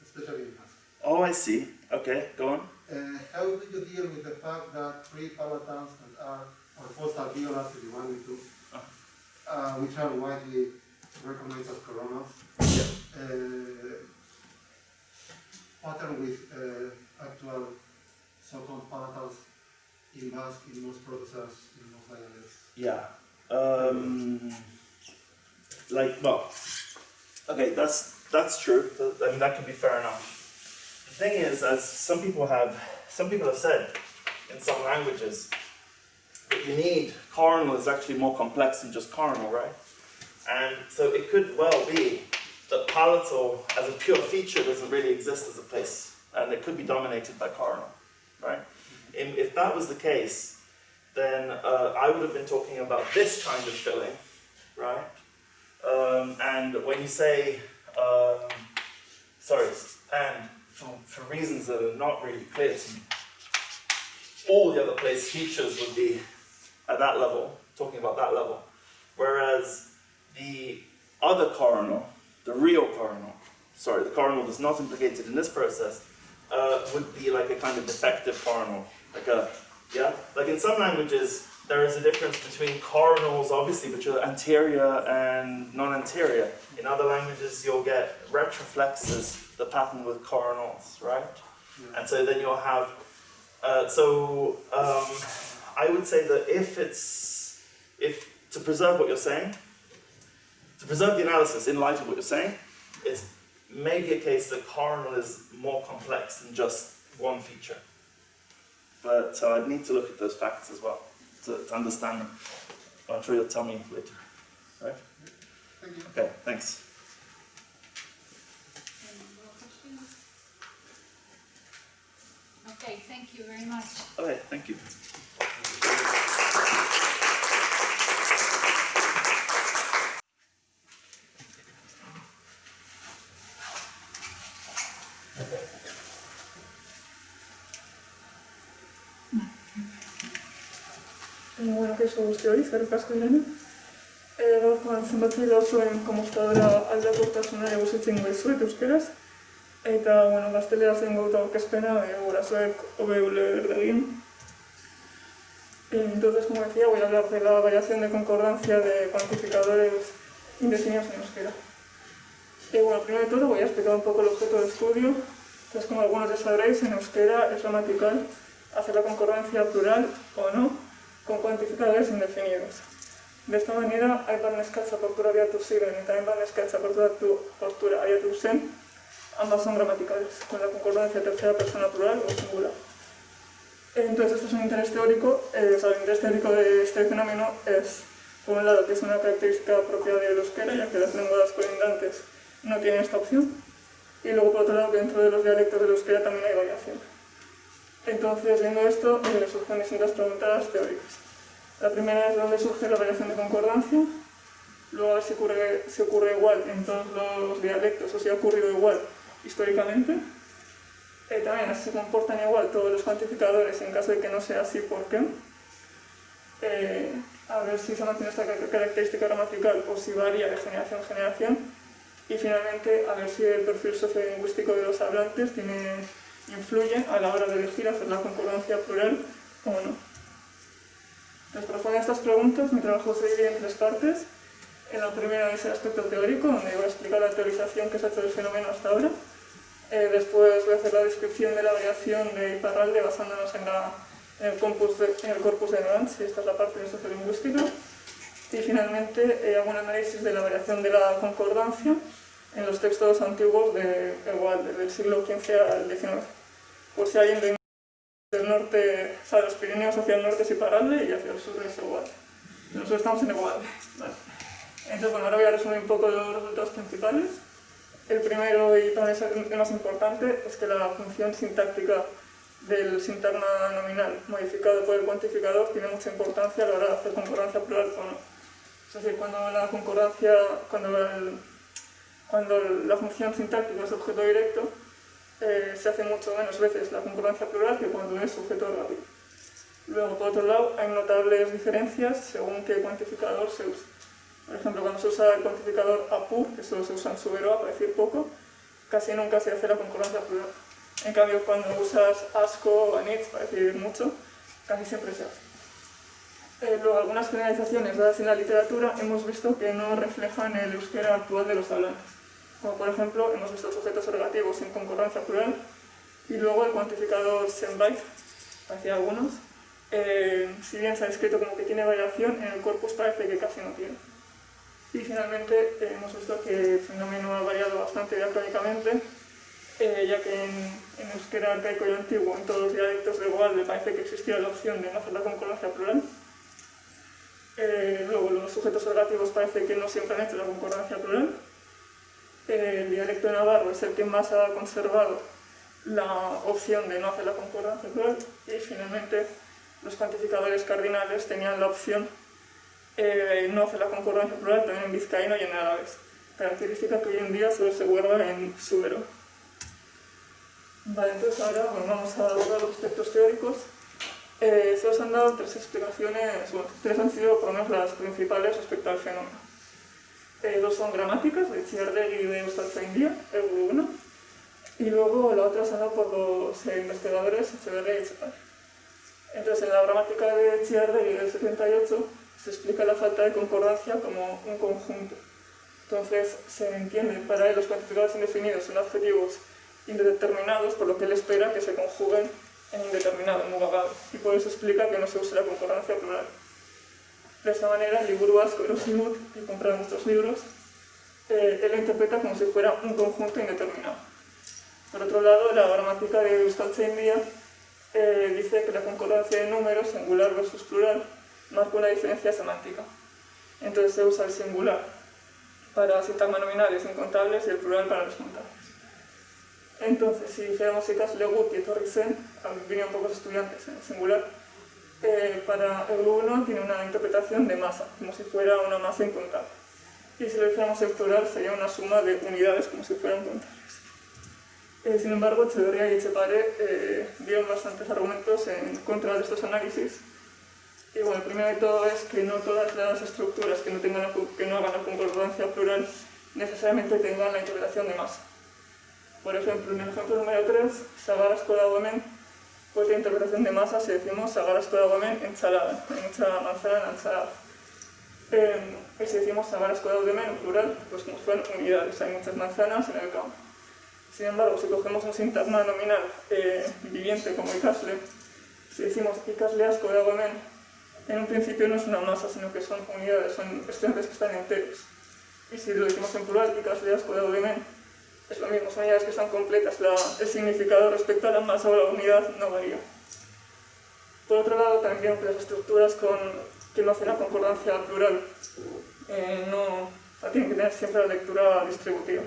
especially in Basque. Oh, I see. Okay, go on. How do you deal with the fact that three palatals that are, or post-alveolar, if you want me to, which are widely recognized as coronals, pattern with actual so-called palatals Basque in most processes, in most dialects? Yeah. Well, okay, that's true. I mean, that could be fair enough. The thing is, as some people have said in some languages, that you need coronal is actually more complex than just coronal, right? And so it could well be that palatal as a pure feature doesn't really exist as a place, and it could be dominated by coronal, right? If that was the case, then I would have been talking about this kind of filling, right? And when you say, and for reasons that are not really clear to me, all the other place features would be at that level, talking about that level. Whereas the other coronal, the real coronal, the coronal that's not implicated in this process, would be like a kind of defective coronal. Like in some languages, there is a difference between coronals, obviously, which are anterior and non-anterior. In other languages, you'll get retroflexes, the pattern with coronals, right? Yeah. And so then you'll have, I would say that if to preserve what you're saying, to preserve the analysis in light of what you're saying, it's maybe a case that coronal is more complex than just one feature. But I'd need to look at those facts as well to understand them. I'm sure you'll tell me later. Right? Thank you. Okay, thanks. Any more questions? Okay, thank you very much. Okay, thank you. Bueno, Getxo guztioi, eskerrik asko Irene. Gaurkoan zenbatzaile osoen komostadora aldakortasuna egusitzen goizuet euskeraz. Eta, gazteleraz egin gauta aurkezpena, gurasoek hobe uler egin. Entonces, como decía, voy a hablar de la variación de concordancia de cuantificadores indefinidos en euskera. Primero de todo voy a explicar un poco el objeto de estudio. Entonces, como algunos ya sabréis, en euskera es gramatical hacer la concordancia plural o no con cuantificadores indefinidos. De esta manera, aiban eskatza portura abiatu ziren eta aiban eskatza portura abiatu zen, ambas son gramaticales, con la concordancia tercera persona plural o singular. Entonces, esto es un interés teórico. El interés teórico de este fenómeno es, por un lado, que es una característica propia del euskera, ya que las lenguas colindantes no tienen esta opción, y luego, por otro lado, que dentro de los dialectos del euskera también hay variación. Entonces, viendo esto, surgen distintas preguntas teóricas. La primera es dónde surge la variación de concordancia, luego a ver si ocurre igual en todos los dialectos o si ha ocurrido igual históricamente. También si se comportan igual todos los cuantificadores en caso de que no sea así, ¿por qué? A ver si se mantiene esta característica gramatical o si varía de generación en generación. Y finalmente, a ver si el perfil sociolingüístico de los hablantes influye a la hora de elegir hacer la concordancia plural o no. Entonces, para responder a estas preguntas, mi trabajo se divide en tres partes. En la primera es el aspecto teórico, donde voy a explicar la teorización que se ha hecho del fenómeno hasta ahora. Después voy a hacer la descripción de la variación de Iparralde basándonos en el corpus de Noans, y esta es la parte de sociolingüística. Y finalmente hago un análisis de la variación de la concordancia en los textos antiguos desde el siglo XV al XIX. Por si alguien del norte, o sea, de los Pirineos hacia el norte es Iparralde y hacia el sur es Egualde. Nosotros estamos en Egualde. Vale. Entonces, ahora voy a resumir un poco los resultados principales. El primero, y también es el más importante, es que la función sintáctica del sintagma nominal modificado por el cuantificador tiene mucha importancia a la hora de hacer concordancia plural o no. Es decir, cuando la función sintáctica es objeto directo, se hace mucho menos veces la concordancia plural que cuando es sujeto relativo. Luego, por otro lado, hay notables diferencias según qué cuantificador se usa. Por ejemplo, cuando se usa el cuantificador APU, que solo se usa en subero para decir poco, casi nunca se hace la concordancia plural. En cambio, cuando usas ASCO o ANITZ para decir mucho, casi siempre se hace. Luego, algunas generalizaciones dadas en la literatura hemos visto que no reflejan el euskera actual de los hablantes. Como por ejemplo, hemos visto sujetos ergativos en concordancia plural y luego el cuantificador Zenbait, hacia algunos, si bien se ha descrito como que tiene variación, en el corpus parece que casi no tiene. Y finalmente hemos visto que el fenómeno ha variado bastante diacrónicamente, ya que en euskera arcaico y antiguo, en todos los dialectos de Goalde, parece que existía la opción de no hacer la concordancia plural. Luego, los sujetos ergativos parece que no siempre han hecho la concordancia plural. El dialecto de navarro es el que más ha conservado la opción de no hacer la concordancia plural. Y finalmente, los cuantificadores cardinales tenían la opción de no hacer la concordancia plural también en vizcaíno y en árabes, característica que hoy en día solo se guarda en súbero. Vale, entonces ahora vamos a abordar los aspectos teóricos. Se os han dado tres explicaciones, bueno, tres han sido por lo menos las principales respecto al fenómeno. Dos son gramáticas, de Txiardegi y de Euskal Hizkuntzalaritza, EUKENE, y luego la otra se ha dado por los investigadores Etxeberria y Etxepare. Entonces, en la gramática de Txiardegi del 78 se explica la falta de concordancia como un conjunto. Entonces, se entiende para él los cuantificadores indefinidos son adjetivos indeterminados, por lo que él espera que se conjuguen en indeterminado, en mugagabe, y por eso explica que no se usa la concordancia plural. De esta manera, el liburu vasco erosimut, que compran nuestros libros, él lo interpreta como si fuera un conjunto indeterminado. Por otro lado, la gramática de Euskal Hizkuntzalaritza dice que la concordancia de números, singular versus plural, marca una diferencia semántica. Entonces se usa el singular para sintagma nominales incontables y el plural para los contables. Entonces, si dijéramos ikasle gut y etorri zen, vinieron pocos estudiantes en el singular, para el EUKENE tiene una interpretación de masa, como si fuera una masa incontable. Y si lo dijéramos en plural, sería una suma de unidades, como si fueran contables. Sin embargo, Etxeberria y Etxepare dieron bastantes argumentos en contra de estos análisis. Y bueno, el primero de todo es que no todas las estructuras que no hagan la concordancia plural necesariamente tengan la interpretación de masa. Por ejemplo, en el ejemplo número 3, sagarazko dagoen, pues la interpretación de masa si decimos sagarazko dagoen ensalada, hay mucha manzana en la ensalada. Y si decimos sagarazko dagoen en plural, pues como fueron unidades, hay muchas manzanas en el campo. Sin embargo, si cogemos un sintagma nominal viviente como ikasle, si decimos ikasle asko dagoen, en un principio no es una masa, sino que son unidades, son estudiantes que están enteros. Y si lo decimos en plural, ikasle asko dagoen, es lo mismo, son unidades que están completas, el significado respecto a la masa o la unidad no varía. Por otro lado, también las estructuras que no hacen la concordancia plural tienen que tener siempre la lectura distributiva.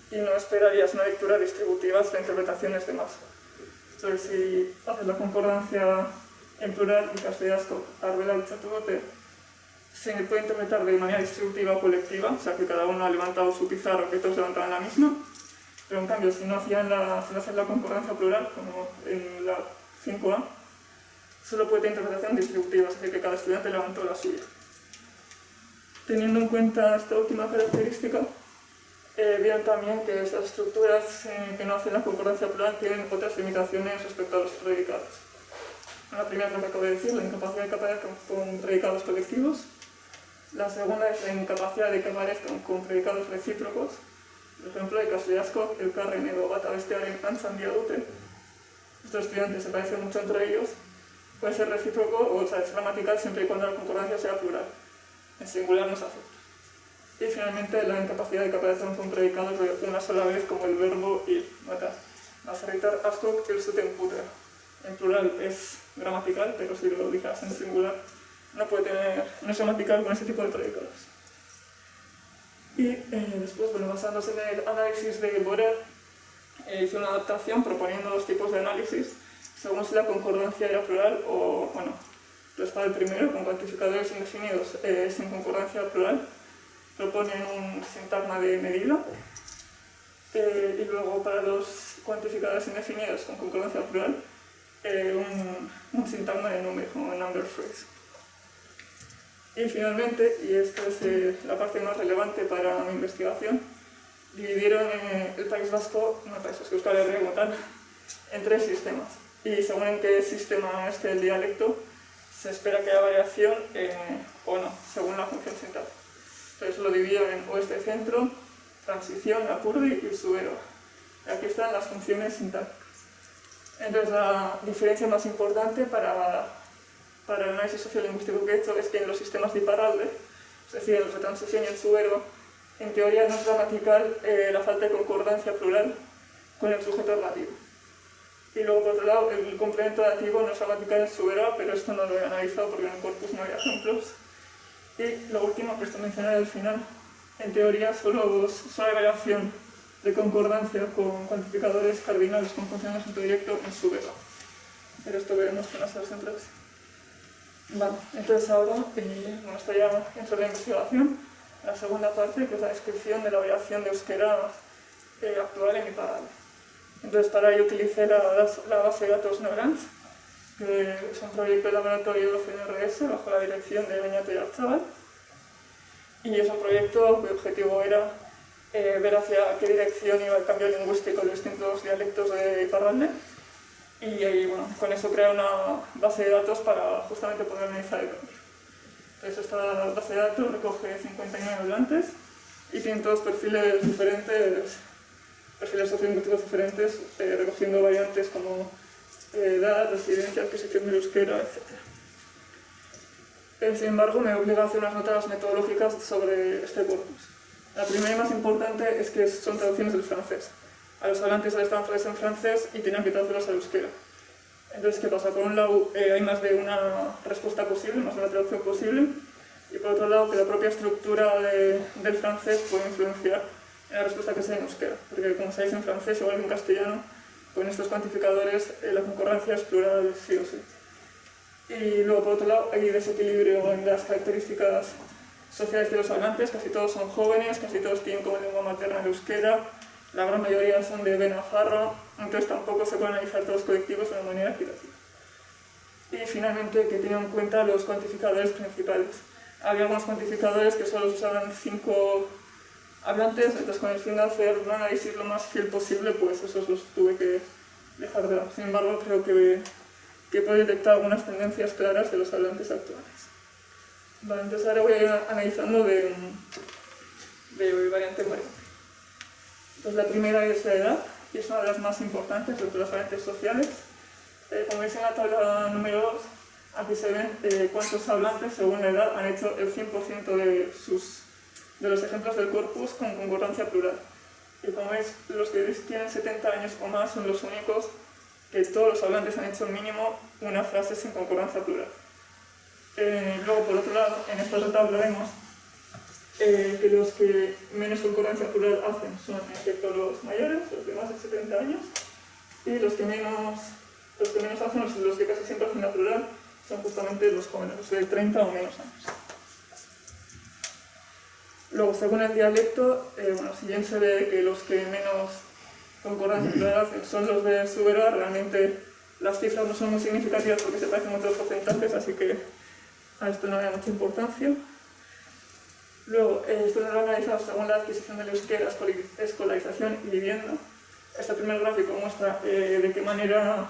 Y no esperarías una lectura distributiva hasta interpretaciones de masa. Entonces, si haces la concordancia en plural, ikasle asko argazkiak, se puede interpretar de manera distributiva o colectiva, o sea que cada uno ha levantado su pizarra, que todos levantaban la misma, pero en cambio si no hacen la concordancia plural, como en la 5A, solo puede tener interpretación distributiva, es decir, que cada estudiante levantó la suya. Teniendo en cuenta esta última característica, vieron también que estas estructuras que no hacen la concordancia plural tienen otras limitaciones respecto a los predicados. La primera es lo que acabo de decir, la incapacidad de que aparezcan con predicados colectivos. La segunda es la incapacidad de que aparezcan con predicados recíprocos. Por ejemplo, ikasle askok elkarren edo bata bestearen antza handia dute. Estos estudiantes se parecen mucho entre ellos. Puede ser recíproco o sea, es gramatical siempre y cuando la concordancia sea plural. En singular no se acepta. Y finalmente la incapacidad de que aparezcan con predicados de una sola vez, como el verbo ir, matar. Azerritar askok el zuten puter. En plural es gramatical, pero si lo dijeras en singular, no es gramatical con ese tipo de predicados. Y después, bueno, basándose en el análisis de Borer, hizo una adaptación proponiendo dos tipos de análisis, según si la concordancia era plural o, bueno, entonces para el primero, con cuantificadores indefinidos sin concordancia plural, proponen un sintagma de medida, y luego para los cuantificadores indefinidos con concordancia plural, un sintagma de número, un number phrase. Y finalmente, y esta es la parte más relevante para mi investigación, dividieron el País Vasco, no el País Vasco, Euskal Herria como tal, en tres sistemas. Y según en qué sistema esté el dialecto, se espera que haya variación o no, según la función sintáctica. Entonces lo dividieron en oeste-centro, transición, apurdi y subero. Aquí están las funciones sintácticas. Entonces la diferencia más importante para para el análisis sociolingüístico que he hecho es que en los sistemas de Iparralde, es decir, en los de transición y el subverbo, en teoría no es gramatical la falta de concordancia plural con el sujeto relativo. Y luego, por otro lado, el complemento dativo no es gramatical en subverbo, pero esto no lo he analizado porque en el corpus no hay ejemplos. Y lo último que esto mencionaré al final, en teoría solo hay variación de concordancia con cuantificadores cardinales con función de ejemplo directo en subverbo. Pero esto veremos con las horas en clase. Vale, entonces ahora, esto ya dentro de la investigación, la segunda parte, que es la descripción de la variación de euskera actual en Iparralde. Entonces para ello utilicé la base de datos Northern Basque, que es un proyecto de laboratorio de CNRS bajo la dirección de Beñato y Artzabal. Y es un proyecto cuyo objetivo era ver hacia qué dirección iba el cambio lingüístico de distintos dialectos de Iparralde. Y bueno, con eso creé una base de datos para justamente poder analizar el cambio. Entonces esta base de datos recoge 59 hablantes y tiene todos perfiles diferentes, perfiles sociolingüísticos diferentes, recogiendo variantes como edad, residencia, adquisición del euskera, etc. Sin embargo, me obliga a hacer unas notas metodológicas sobre este corpus. La primera y más importante es que son traducciones del francés. A los hablantes les estaban frases en francés y tenían que traducirlas al euskera. Entonces, ¿qué pasa? Por un lado, hay más de una respuesta posible, más de una traducción posible, y por otro lado, que la propia estructura del francés puede influenciar en la respuesta que sea en euskera. Porque, como sabéis, en francés, igual que en castellano, con estos cuantificadores, la concordancia es plural sí o sí. Y luego, por otro lado, hay desequilibrio en las características sociales de los hablantes. Casi todos son jóvenes, casi todos tienen como lengua materna el euskera, la gran mayoría son de navarro, entonces tampoco se pueden analizar todos los colectivos de una manera equitativa. Y finalmente, que tengan en cuenta los cuantificadores principales. Había algunos cuantificadores que solo usaban 5 hablantes, entonces con el fin de hacer un análisis lo más fiel posible, pues esos los tuve que dejar de lado. Sin embargo, creo que puedo detectar algunas tendencias claras de los hablantes actuales. Vale, entonces ahora voy a ir analizando de variante en variante. Entonces la primera es la edad, y es una de las más importantes de las variantes sociales. Como veis en la tabla número 2, aquí se ven cuántos hablantes según la edad han hecho el 100% de los ejemplos del corpus con concordancia plural. Y como veis, los que tienen 70 años o más son los únicos que todos los hablantes han hecho mínimo una frase sin concordancia plural. Luego, por otro lado, en esta otra tabla vemos que los que menos concordancia plural hacen son, en efecto, los mayores, los de más de 70 años, y los que menos hacen, los que casi siempre hacen la plural, son justamente los jóvenes, los de 30 o menos años. Luego, según el dialecto, si bien se ve que los que menos concordancia plural hacen son los de subverbo, realmente las cifras no son muy significativas porque se parecen otros porcentajes, así que a esto no le da mucha importancia. Luego, esto lo he analizado según la adquisición del euskera, escolarización y vivienda. Este primer gráfico muestra de qué manera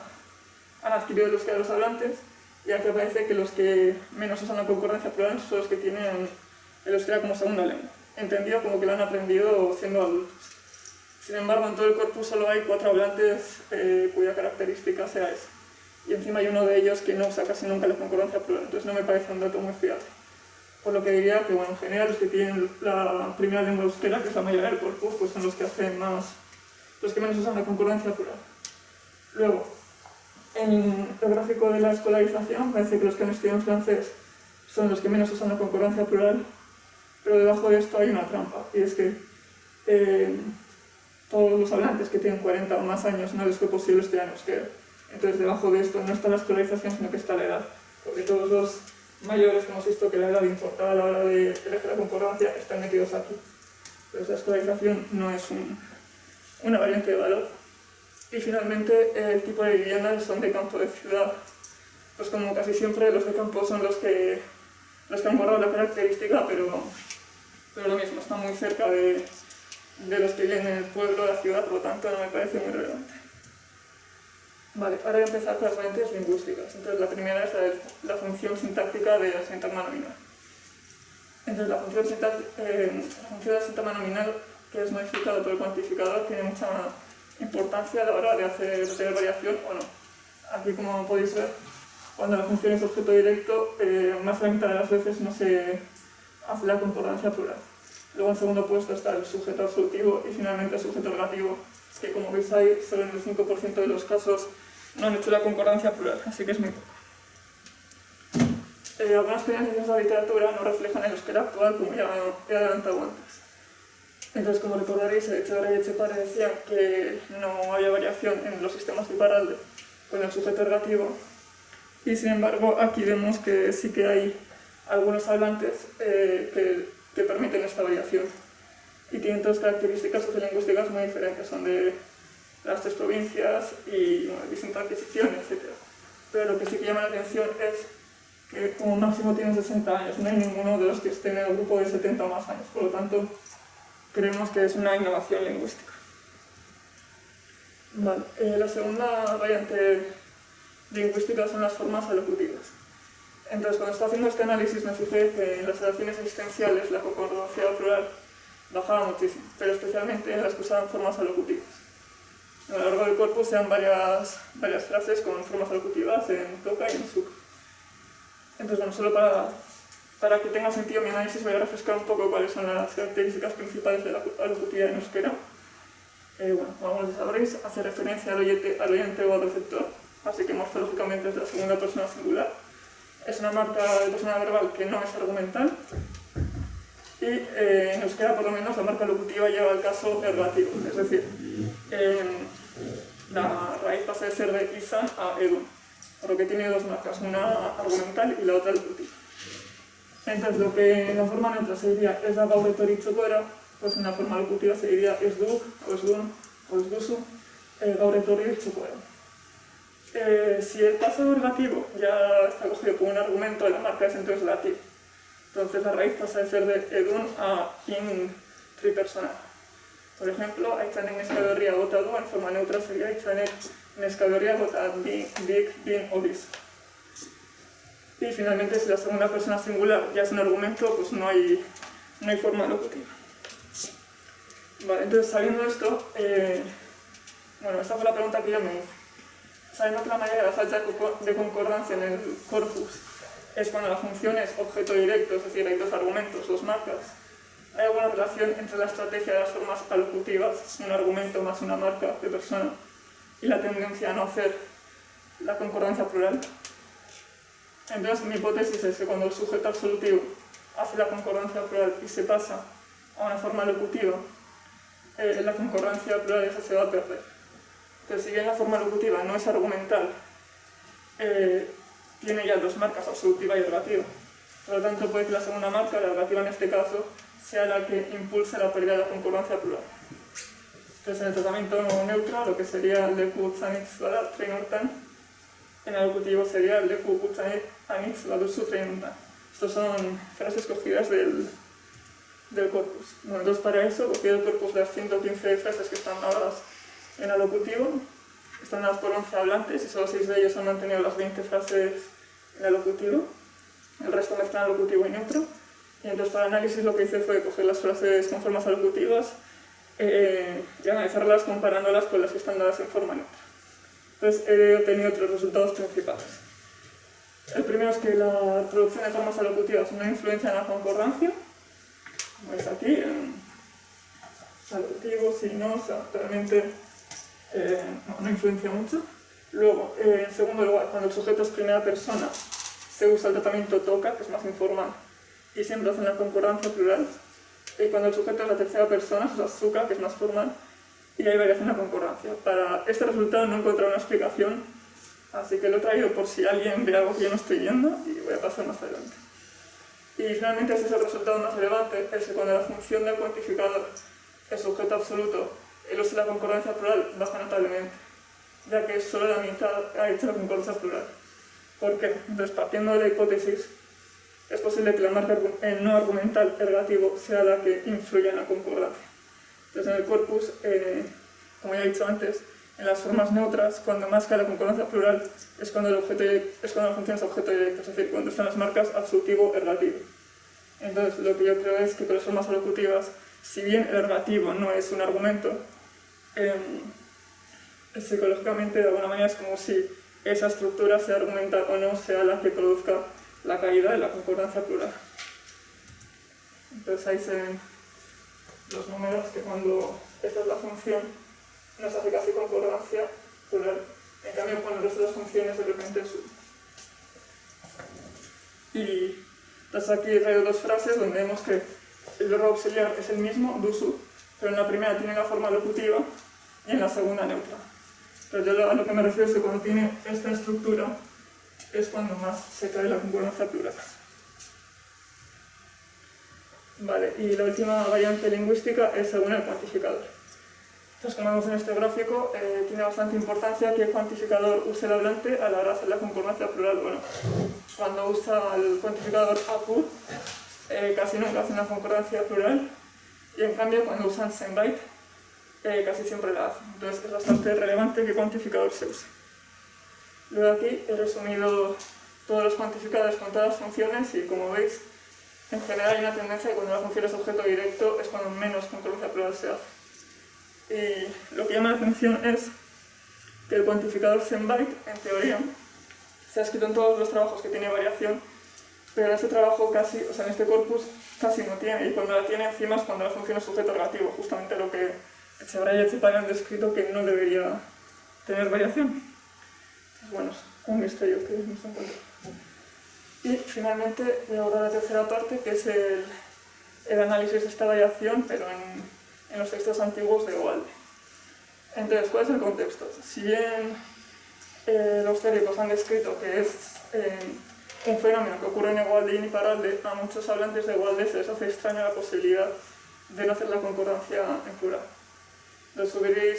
han adquirido el euskera los hablantes, y aquí aparece que los que menos usan la concordancia plural son los que tienen el euskera como segunda lengua, entendido como que lo han aprendido siendo adultos. Sin embargo, en todo el corpus solo hay 4 hablantes cuya característica sea esa. Y encima hay uno de ellos que no usa casi nunca la concordancia plural, entonces no me parece un dato muy fiable. Por lo que diría que, bueno, en general, los que tienen la primera lengua euskera, que es la mayoría del corpus, pues son los que hacen más, los que menos usan la concordancia plural. Luego, en el gráfico de la escolarización, parece que los que han estudiado en francés son los que menos usan la concordancia plural, pero debajo de esto hay una trampa, y es que todos los hablantes que tienen 40 o más años no les fue posible estudiar en euskera. Entonces, debajo de esto no está la escolarización, sino que está la edad, porque todos los mayores que hemos visto que la edad importada a la hora de elegir la concordancia están metidos aquí. Entonces, la escolarización no es una variante de valor. Y finalmente, el tipo de viviendas son de campo de ciudad. Pues como casi siempre, los de campo son los que han guardado la característica, pero lo mismo, están muy cerca de los que viven en el pueblo, la ciudad, por lo tanto no me parece muy relevante. Vale, ahora voy a empezar con las variantes lingüísticas. Entonces, la primera es la función sintáctica de la sintagma nominal. Entonces, la función de la sintagma nominal, que es modificada por el cuantificador, tiene mucha importancia a la hora de tener variación o no. Aquí, como podéis ver, cuando la función es objeto directo, más de la mitad de las veces no se hace la concordancia plural. Luego en segundo puesto está el sujeto absolutivo y finalmente el sujeto relativo, que como veis ahí, solo en el 5% de los casos no han hecho la concordancia plural, así que es muy poco. Algunas penalizaciones de la literatura no reflejan el euskera actual, como ya he adelantado antes. Entonces, como recordaréis, Etxebarria y Etxepare decían que no había variación en los sistemas de Iparralde con el sujeto ergativo, y sin embargo aquí vemos que sí que hay algunos hablantes que permiten esta variación y tienen dos características sociolingüísticas muy diferentes, son de las tres provincias y distintas adquisiciones, etc. Pero lo que sí que llama la atención es que como máximo tienen 60 años, no hay ninguno de los que estén en el grupo de 70 o más años, por lo tanto creemos que es una innovación lingüística. Vale. La segunda variante lingüística son las formas alocutivas. Entonces, cuando estaba haciendo este análisis me fijé que en las oraciones existenciales la concordancia plural bajaba muchísimo, pero especialmente en las que usaban formas alocutivas. A lo largo del corpus se dan varias frases con formas alocutivas en toca y en suca. Entonces, bueno, solo para que tenga sentido mi análisis voy a refrescar un poco cuáles son las características principales de la alocutividad en euskera. Bueno, como algunos sabréis, hace referencia al oyente o al receptor, así que morfológicamente es de la segunda persona singular. Es una marca de persona verbal que no es argumental. Y en euskera, por lo menos, la marca locutiva lleva al caso ergativo, es decir, la raíz pasa de ser de izan a edun, por lo que tiene dos marcas, una argumental y la otra locutiva. Entonces, lo que en la forma neutra se diría es da eratorritako, pues en la forma locutiva se diría es duk, o es dun, o es duzu, eratorritako. Si el caso ergativo ya está cogido como un argumento, la marca es entonces lativ. Entonces la raíz pasa de ser de edun a in tripersonal. Por ejemplo, aitzanen neskaberria gota du, en forma neutra sería aitzanen neskaberria gota dik, din o dis. Y finalmente, si la segunda persona singular ya es un argumento, pues no hay forma locutiva. Vale, entonces, sabiendo esto, bueno, esta fue la pregunta que yo me hice. Sabiendo que la mayoría de la falta de concordancia en el corpus es cuando la función es objeto directo, es decir, hay dos argumentos, dos marcas, ¿hay alguna relación entre la estrategia de las formas alocutivas, un argumento más una marca de persona, y la tendencia a no hacer la concordancia plural? Entonces, mi hipótesis es que cuando el sujeto absolutivo hace la concordancia plural y se pasa a una forma locutiva, la concordancia plural esa se va a perder. Entonces, si bien la forma locutiva no es argumental, tiene ya dos marcas, absolutiva y ergativa. Por lo tanto, puede que la segunda marca, la ergativa en este caso, sea la que impulse la pérdida de la concordancia plural. Entonces, en el tratamiento neutro, lo que sería el leku utzanitz bada treinortan, en el locutivo sería el leku utzanitz baduzu treinortan. Estas son frases cogidas del corpus. Bueno, entonces, para eso, cogí el corpus de las 115 frases que están dadas en el locutivo, están dadas por 11 hablantes y solo 6 de ellos han mantenido las 20 frases en el locutivo. El resto mezclan locutivo y neutro. Y entonces, para el análisis, lo que hice fue coger las frases con formas alocutivas y analizarlas comparándolas con las que están dadas en forma neutra. Entonces, he obtenido tres resultados principales. El primero es que la producción de formas alocutivas no influencia en la concordancia, como es aquí, en alocutivo, si no, o sea, realmente no influencia mucho. Luego, en segundo lugar, cuando el sujeto es primera persona, se usa el tratamiento toca, que es más informal, y siempre hacen la concordancia plural. Y cuando el sujeto es la tercera persona, se usa suca, que es más formal, y hay variación en la concordancia. Para este resultado no he encontrado una explicación, así que lo he traído por si alguien ve algo que yo no estoy viendo, y voy a pasar más adelante. Y finalmente, este es el resultado más relevante, es que cuando la función del cuantificador es sujeto absoluto, el uso de la concordancia plural baja notablemente, ya que solo la mitad ha hecho la concordancia plural. ¿Por qué? Entonces, partiendo de la hipótesis, es posible que la marca no argumental ergativo sea la que influya en la concordancia. Entonces, en el corpus, como ya he dicho antes, en las formas neutras, cuando más cae la concordancia plural es cuando la función es objeto directo, es decir, cuando están las marcas absolutivo-ergativo. Entonces, lo que yo creo es que con las formas alocutivas, si bien el ergativo no es un argumento, psicológicamente de alguna manera es como si esa estructura, sea argumental o no, sea la que produzca la caída de la concordancia plural. Entonces ahí se ven los números que cuando esta es la función nos hace casi concordancia plural. En cambio, con el resto de las funciones de repente sube. Y entonces aquí traigo dos frases donde vemos que el verbo auxiliar es el mismo, dusu, pero en la primera tiene la forma locutiva y en la segunda neutra. Pero yo a lo que me refiero es que cuando tiene esta estructura es cuando más se cae la concordancia plural. Vale, y la última variante lingüística es según el cuantificador. Entonces, como vemos en este gráfico, tiene bastante importancia que el cuantificador use el hablante a la hora de hacer la concordancia plural. Bueno, cuando usa el cuantificador APU, casi nunca hace una concordancia plural, y en cambio cuando usan SENBAIT, casi siempre la hace. Entonces es bastante relevante que cuantificador se use. Luego aquí he resumido todos los cuantificadores con todas las funciones y como veis, en general hay una tendencia que cuando la función es objeto directo es cuando menos concordancia plural se hace. Y lo que llama la atención es que el cuantificador SENBAIT, en teoría, se ha escrito en todos los trabajos que tiene variación, pero en este trabajo casi, o sea, en este corpus casi no tiene, y cuando la tiene encima es cuando la función es sujeto relativo, justamente lo que Etxebarria y Etxepare han descrito que no debería tener variación. Entonces, bueno, es un misterio que no se encuentra. Y finalmente voy a abordar la tercera parte, que es el análisis de esta variación, pero en los textos antiguos de Walde. Entonces, ¿cuál es el contexto? Si bien los teóricos han descrito que es un fenómeno que ocurre en Walde y en Iparralde, a muchos hablantes de Walde se les hace extraña la posibilidad de no hacer la concordancia en plural. Los Subiri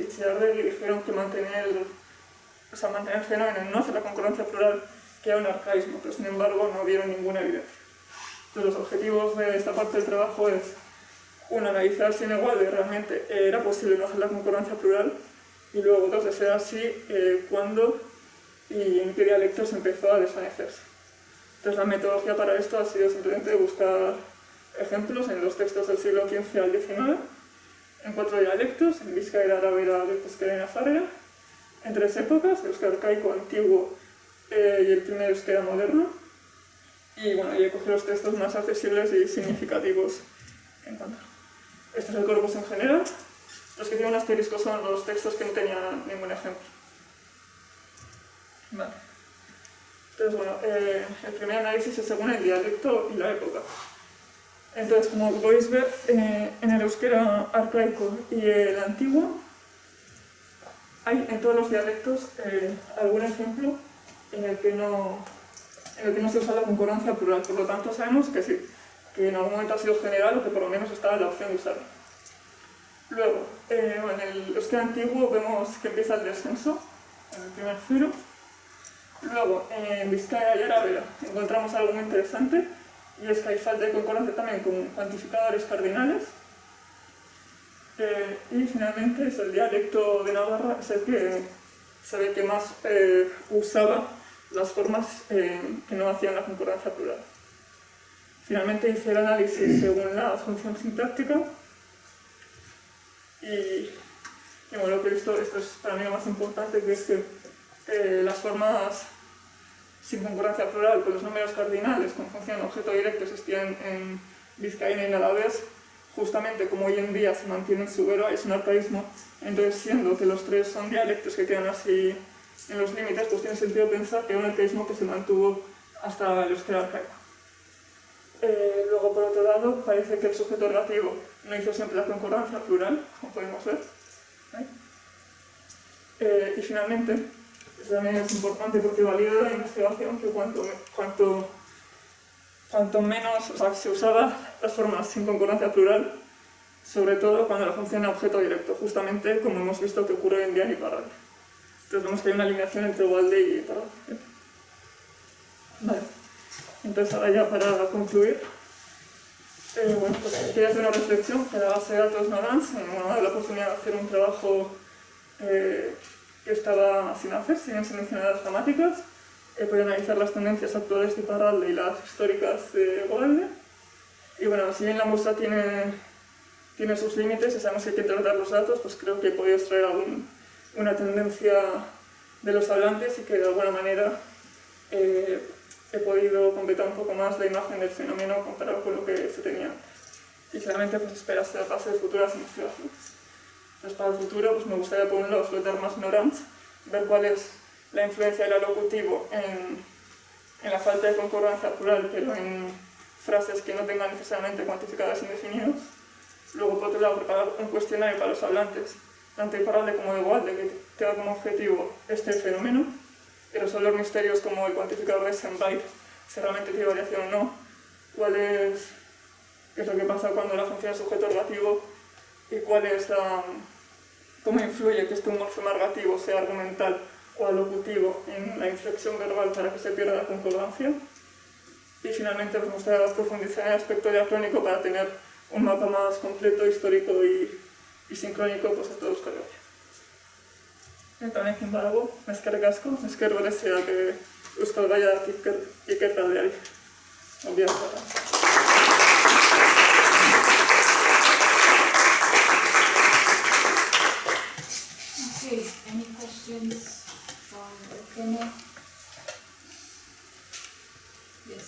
y Txillardegi dijeron que mantener el fenómeno en no hacer la concordancia plural que era un arcaísmo, pero sin embargo no vieron ninguna evidencia. Entonces, los objetivos de esta parte del trabajo es uno, analizar si en Walde realmente era posible no hacer la concordancia plural, y luego dos, de ser así, cuándo y en qué dialectos empezó a desvanecerse. Entonces la metodología para esto ha sido simplemente buscar ejemplos en los textos del siglo XV al XIX, en 4 dialectos, en bizkaera, arabera, euskera y Harrera, en 3 épocas, euskera arcaico, antiguo y el primer euskera moderno, y bueno, he cogido los textos más accesibles y significativos que encuentro. Este es el corpus en general. Los que tienen un asterisco son los textos que no tenían ningún ejemplo. Vale. Entonces, bueno, el primer análisis es según el dialecto y la época. Entonces, como podéis ver, en el euskera arcaico y el antiguo, hay en todos los dialectos algún ejemplo en el que no se usa la concordancia plural. Por lo tanto, sabemos que sí, que en algún momento ha sido general o que por lo menos estaba la opción de usarlo. Luego, en el euskera antiguo vemos que empieza el descenso, en el primer cero. Luego, en bizkaera y arabera encontramos algo muy interesante, y es que hay falta de concordancia también con cuantificadores cardinales. Y finalmente es el dialecto de Navarra, es el que se ve que más usaba las formas que no hacían la concordancia plural. Finalmente hice el análisis según la función sintáctica, y bueno, lo que he visto, esto es para mí lo más importante, que es que las formas sin concordancia plural con los números cardinales con función objeto directo existían en vizcaíno y en alavés, justamente como hoy en día se mantiene en su BERRO, es un arcaísmo. Entonces, siendo que los tres son dialectos que quedan así en los límites, pues tiene sentido pensar que es un arcaísmo que se mantuvo hasta el euskera arcaico. Luego, por otro lado, parece que el sujeto relativo no hizo siempre la concordancia plural, como podemos ver. Y finalmente, esto también es importante porque valida la investigación que cuanto menos, o sea, se usaba las formas sin concordancia plural, sobre todo cuando la función era objeto directo, justamente como hemos visto que ocurre en día en Iparralde. Entonces vemos que hay una alineación entre Walde y Iparralde. Vale. Entonces ahora ya para concluir, bueno, pues quería hacer una reflexión que la base de datos no dan, me ha dado la oportunidad de hacer un trabajo que estaba sin hacer, sin seleccionar las gramáticas. He podido analizar las tendencias actuales de Iparralde y las históricas de Walde. Y bueno, si bien la muestra tiene sus límites y sabemos que hay que tratar los datos, pues creo que he podido extraer una tendencia de los hablantes y que de alguna manera he podido completar un poco más la imagen del fenómeno comparado con lo que se tenía antes. Y claramente pues espero ser base de futuras investigaciones. Entonces para el futuro pues me gustaría por un lado explotar más ignorantes, ver cuál es la influencia del alocutivo en la falta de concordancia plural, pero en frases que no tengan necesariamente cuantificadores indefinidos. Luego por otro lado preparar un cuestionario para los hablantes, tanto imparable como igual, de que tenga como objetivo este fenómeno, y resolver misterios como el cuantificador de Senbyte, si realmente tiene variación o no, qué es lo que pasa cuando la función es sujeto ergativo y cómo influye que este morfema ergativo sea argumental o alocutivo en la inflexión verbal para que se pierda la concordancia. Y finalmente me gustaría profundizar en el aspecto diacrónico para tener un mapa más completo, histórico y sincrónico pues, a todo Euskal Herria. Eta honekin badago, eskerrik asko, esker bereziak Euskal Gaiatik ikertaldeari. Ongi etorri. Okay, any questions from EUKENE? Yes.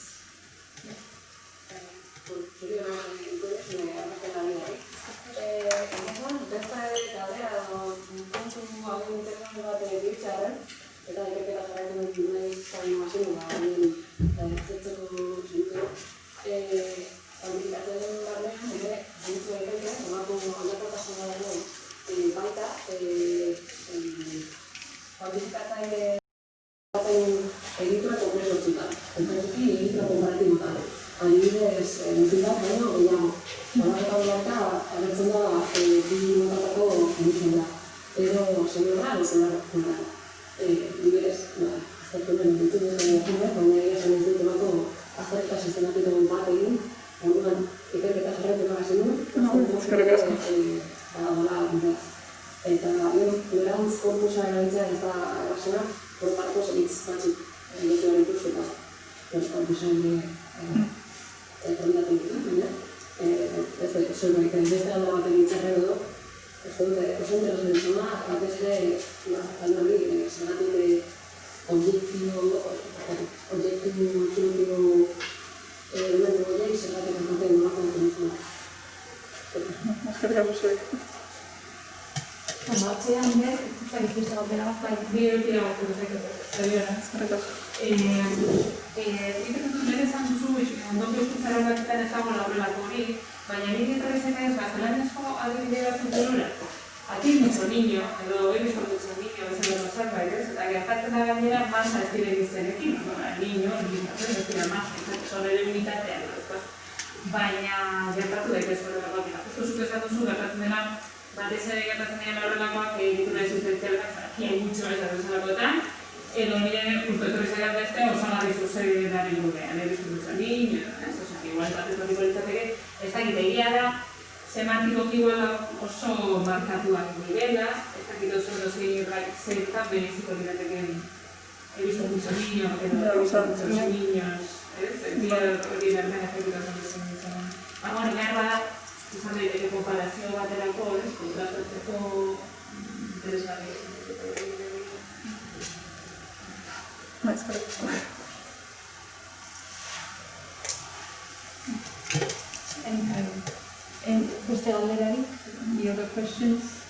Any other questions?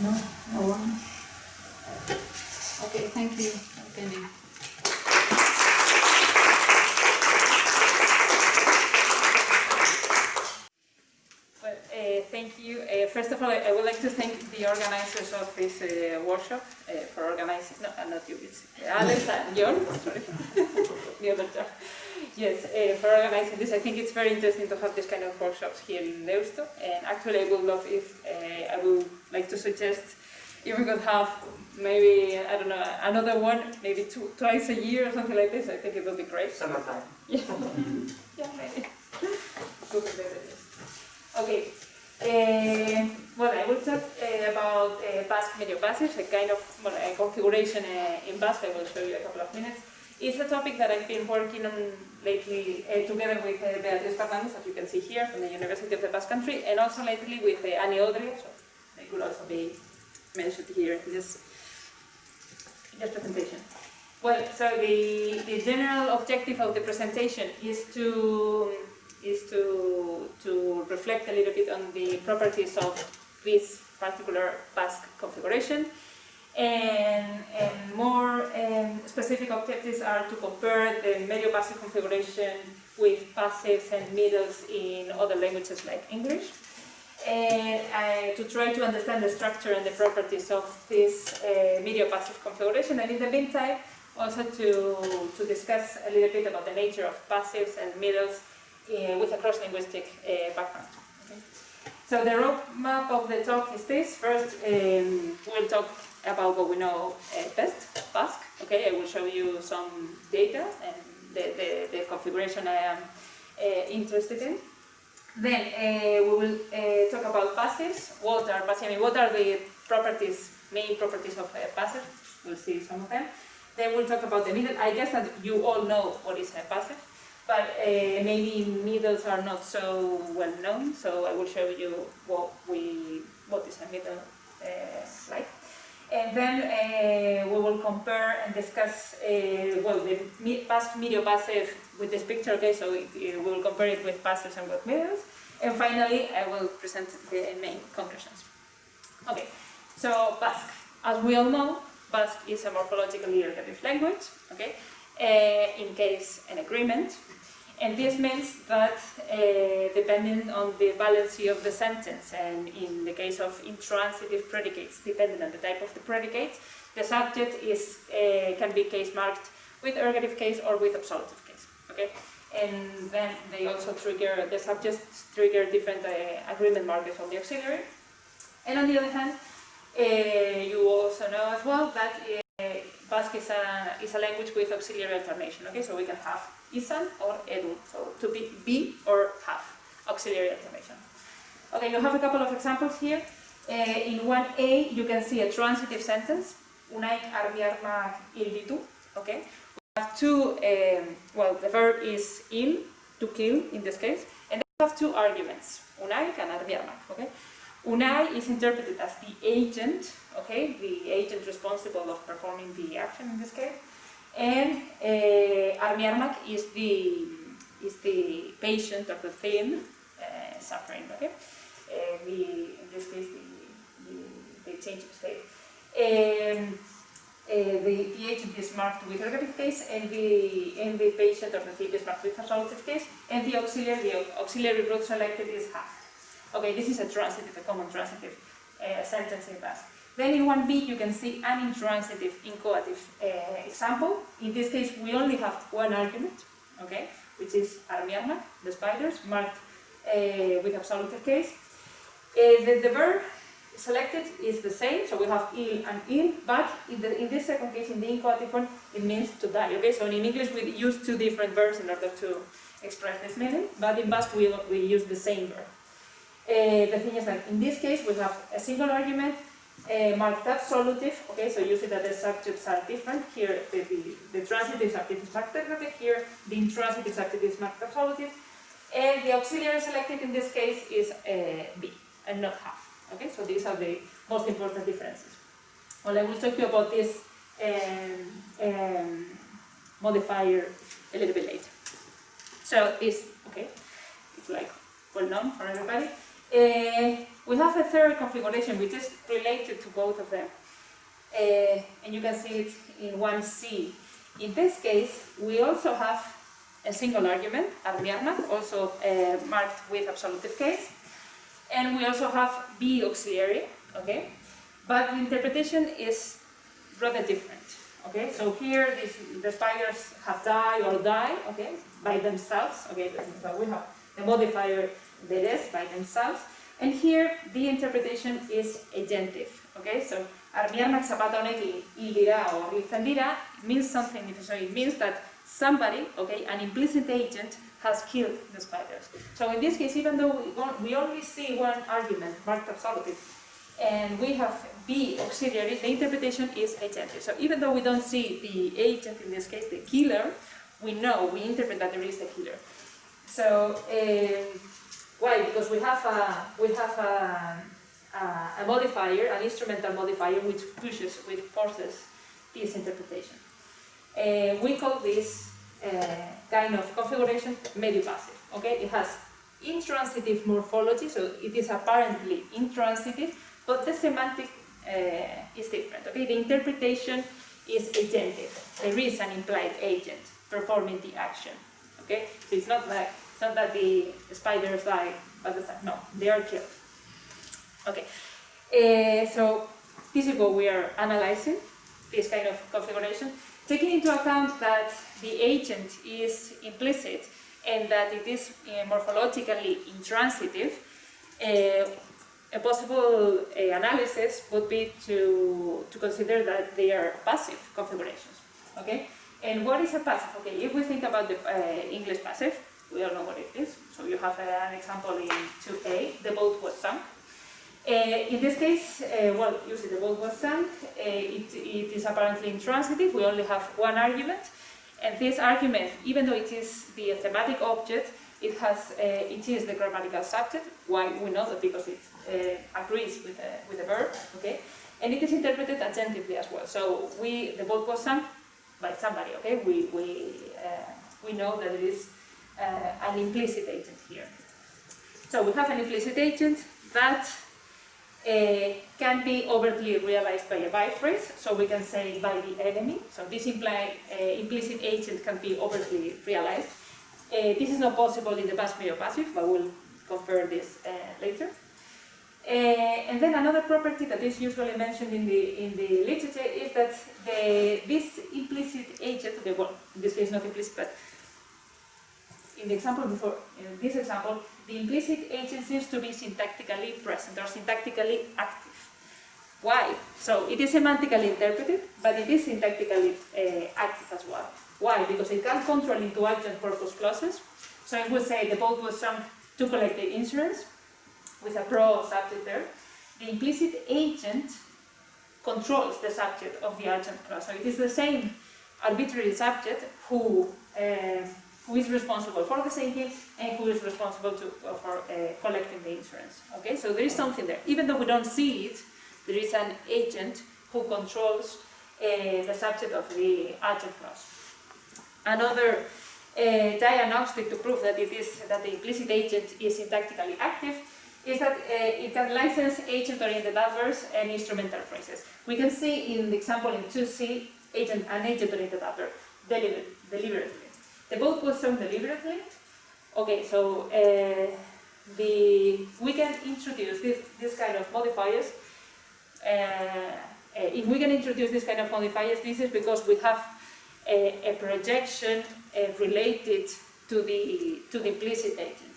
No? No one? Okay, thank you, EUKENE. Well, thank you. First of all, I would like to thank the organizers of this workshop for organizing, no, not you, it's Alex and Jon, sorry, the other Jon. Yes, for organizing this. I think it's very interesting to have this kind of workshops here in Deusto, and actually I would love if, I would like to suggest if we could have maybe, I don't know, another one, maybe twice a year or something like this. I think it would be great. Summertime. Yeah, yeah, maybe. Okay. Well, I will talk about Basque mediopassives, a kind of configuration in Basque. I will show you a couple of minutes. It's a topic that I've been working on lately together with Beatriz Fernandez, as you can see here, from the University of the Basque Country, and also lately with Annie Odria, so they could also be mentioned here in this Yes, presentation. Well, so the general objective of the presentation is to reflect a little bit on the properties of this particular Basque configuration, and more specific objectives are to compare the mediopassive configuration with passives and middles in other languages like English, and to try to understand the structure and the properties of this mediopassive configuration, and in the meantime also to discuss a little bit about the nature of passives and middles with a cross-linguistic background. Okay? So the roadmap of the talk is this. First, we'll talk about what we know best, Basque. Okay, I will show you some data and the configuration I am interested in. Then we will talk about passives. What are passives? I mean, what are the properties, main properties of passive? We'll see some of them. Then we'll talk about the middle. I guess that you all know what is a passive, but maybe middles are not so well known. So I will show you what is a middle like. And then we will compare and discuss well, the Basque mediopassive with this picture. Okay, so we will compare it with passives and with middles. And finally, I will present the main conclusions. Okay, so Basque, as we all know, Basque is a morphologically ergative language. Okay, in case an agreement. And this means that depending on the valency of the sentence, and in the case of intransitive predicates, depending on the type of the predicate, the subject can be case marked with ergative case or with absolutive case. Okay, and then they also trigger, the subjects trigger different agreement markers of the auxiliary. And on the other hand, you also know as well that Basque is a language with auxiliary alternation. Okay, so we can have izan or edu, so to be or have auxiliary alternation. Okay, you have a couple of examples here. In 1a, you can see a transitive sentence, unaik armiarmak hil ditu. Okay, we have two, well, the verb is hil, to kill in this case, and then we have two arguments, unaik and armiarmak. Okay, unai is interpreted as the agent, okay, the agent responsible of performing the action in this case. And armiarmak is the patient of the thing suffering. Okay, in this case the change of state. The agent is marked with ergative case, and the patient of the thing is marked with absolutive case, and the auxiliary root selected is have. Okay, this is a common transitive sentence in Basque. Then in 1b, you can see an intransitive, inchoative example. In this case, we only have one argument, okay, which is armiarmak, the spiders, marked with absolutive case. The verb selected is the same, so we have il and il, but in this second case, in the inchoative one, it means to die. Okay, so in English, we use two different verbs in order to express this meaning, but in Basque, we use the same verb. The thing is that in this case, we have a single argument, marked absolutive. Okay, so you see that the subjects are different. Here, the transitive subject is marked ergative. Here, the intransitive subject is marked absolutive. And the auxiliary selected in this case is be, and not have. Okay, so these are the most important differences. Well, I will talk to you about this modifier a little bit later. So this, okay, it's like well known for everybody. We have a third configuration which is related to both of them, and you can see it in 1c. In this case, we also have a single argument, armiarmak, also marked with absolutive case, and we also have be auxiliary, okay? But the interpretation is rather different, okay? So here, the spiders have die or die, okay, by themselves, okay? So we have the modifier deres by themselves, and here the interpretation is agentive, okay? So armiarmak zapata honek hil dira or hiltzen dira means something different. So it means that somebody, okay, an implicit agent has killed the spiders. So in this case, even though we only see one argument marked absolutive, and we have be auxiliary, the interpretation is agentive. So even though we don't see the agent, in this case the killer, we interpret that there is a killer. So why? Because we have a modifier, an instrumental modifier, which pushes with forces this interpretation. We call this kind of configuration mediopassive. Okay, it has intransitive morphology, so it is apparently intransitive, but the semantic is different. Okay, the interpretation is agentic. There is an implied agent performing the action. Okay, so it's not that the spiders die, but no, they are killed. Okay, so this is what we are analyzing, this kind of configuration, taking into account that the agent is implicit and that it is morphologically intransitive. A possible analysis would be to consider that they are passive configurations. Okay, and what is a passive? Okay, if we think about the English passive, we all know what it is. So you have an example in 2a, the boat was sunk. In this case, well, you see the boat was sunk. It is apparently intransitive. We only have one argument, and this argument, even though it is the thematic object, it is the grammatical subject. Why we know that? Because it agrees with the verb. Okay, and it is interpreted agentively as well. So the boat was sunk by somebody. Okay, we know that it is an implicit agent here. So we have an implicit agent that can be overtly realized by a byphrase, so we can say by the enemy. So this implicit agent can be overtly realized. This is not possible in the Basque mediopassive, but we'll compare this later. And then another property that is usually mentioned in the literature is that this implicit agent, well, in this case not implicit, but in the example before, in this example, the implicit agent seems to be syntactically present or syntactically active. Why? So it is semantically interpreted, but it is syntactically active as well. Why? Because it can control into adjunct purpose clauses. So it would say the boat was sunk to collect the insurance, with a pro subject there. The implicit agent controls the subject of the adjunct clause. So it is the same arbitrary subject who is responsible for the sinking and who is responsible for collecting the insurance. Okay, so there is something there. Even though we don't see it, there is an agent who controls the subject of the adjunct clause. Another diagnostic to prove that the implicit agent is syntactically active is that it can license agent-oriented adverbs and instrumental phrases. We can see in the example in 2c an agent-oriented adverb deliberately. The boat was sunk deliberately. Okay, so we can introduce this kind of modifiers. If we can introduce this kind of modifiers, this is because we have a projection related to the implicit agent.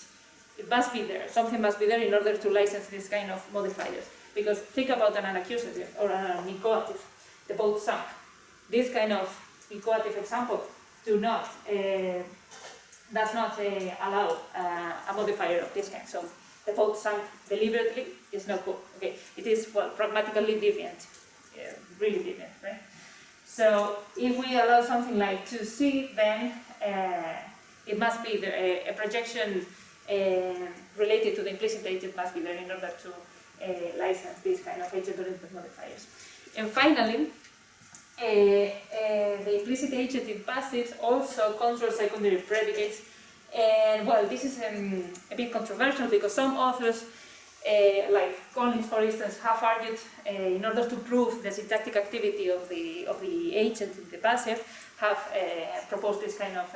It must be there. Something must be there in order to license this kind of modifiers. Because think about an accusative or an incoative. The boat sunk. This kind of incoative example does not allow a modifier of this kind. So the boat sunk deliberately is not good. Okay, it is pragmatically deviant, really deviant, right? So if we allow something like to see, then it must be there, a projection related to the implicit agent must be there in order to license this kind of agent-oriented modifiers. And finally, the implicit agent in passives also controls secondary predicates. And well, this is a bit controversial because some authors, like Collins, for instance, have argued in order to prove the syntactic activity of the agent in the passive, have proposed this kind of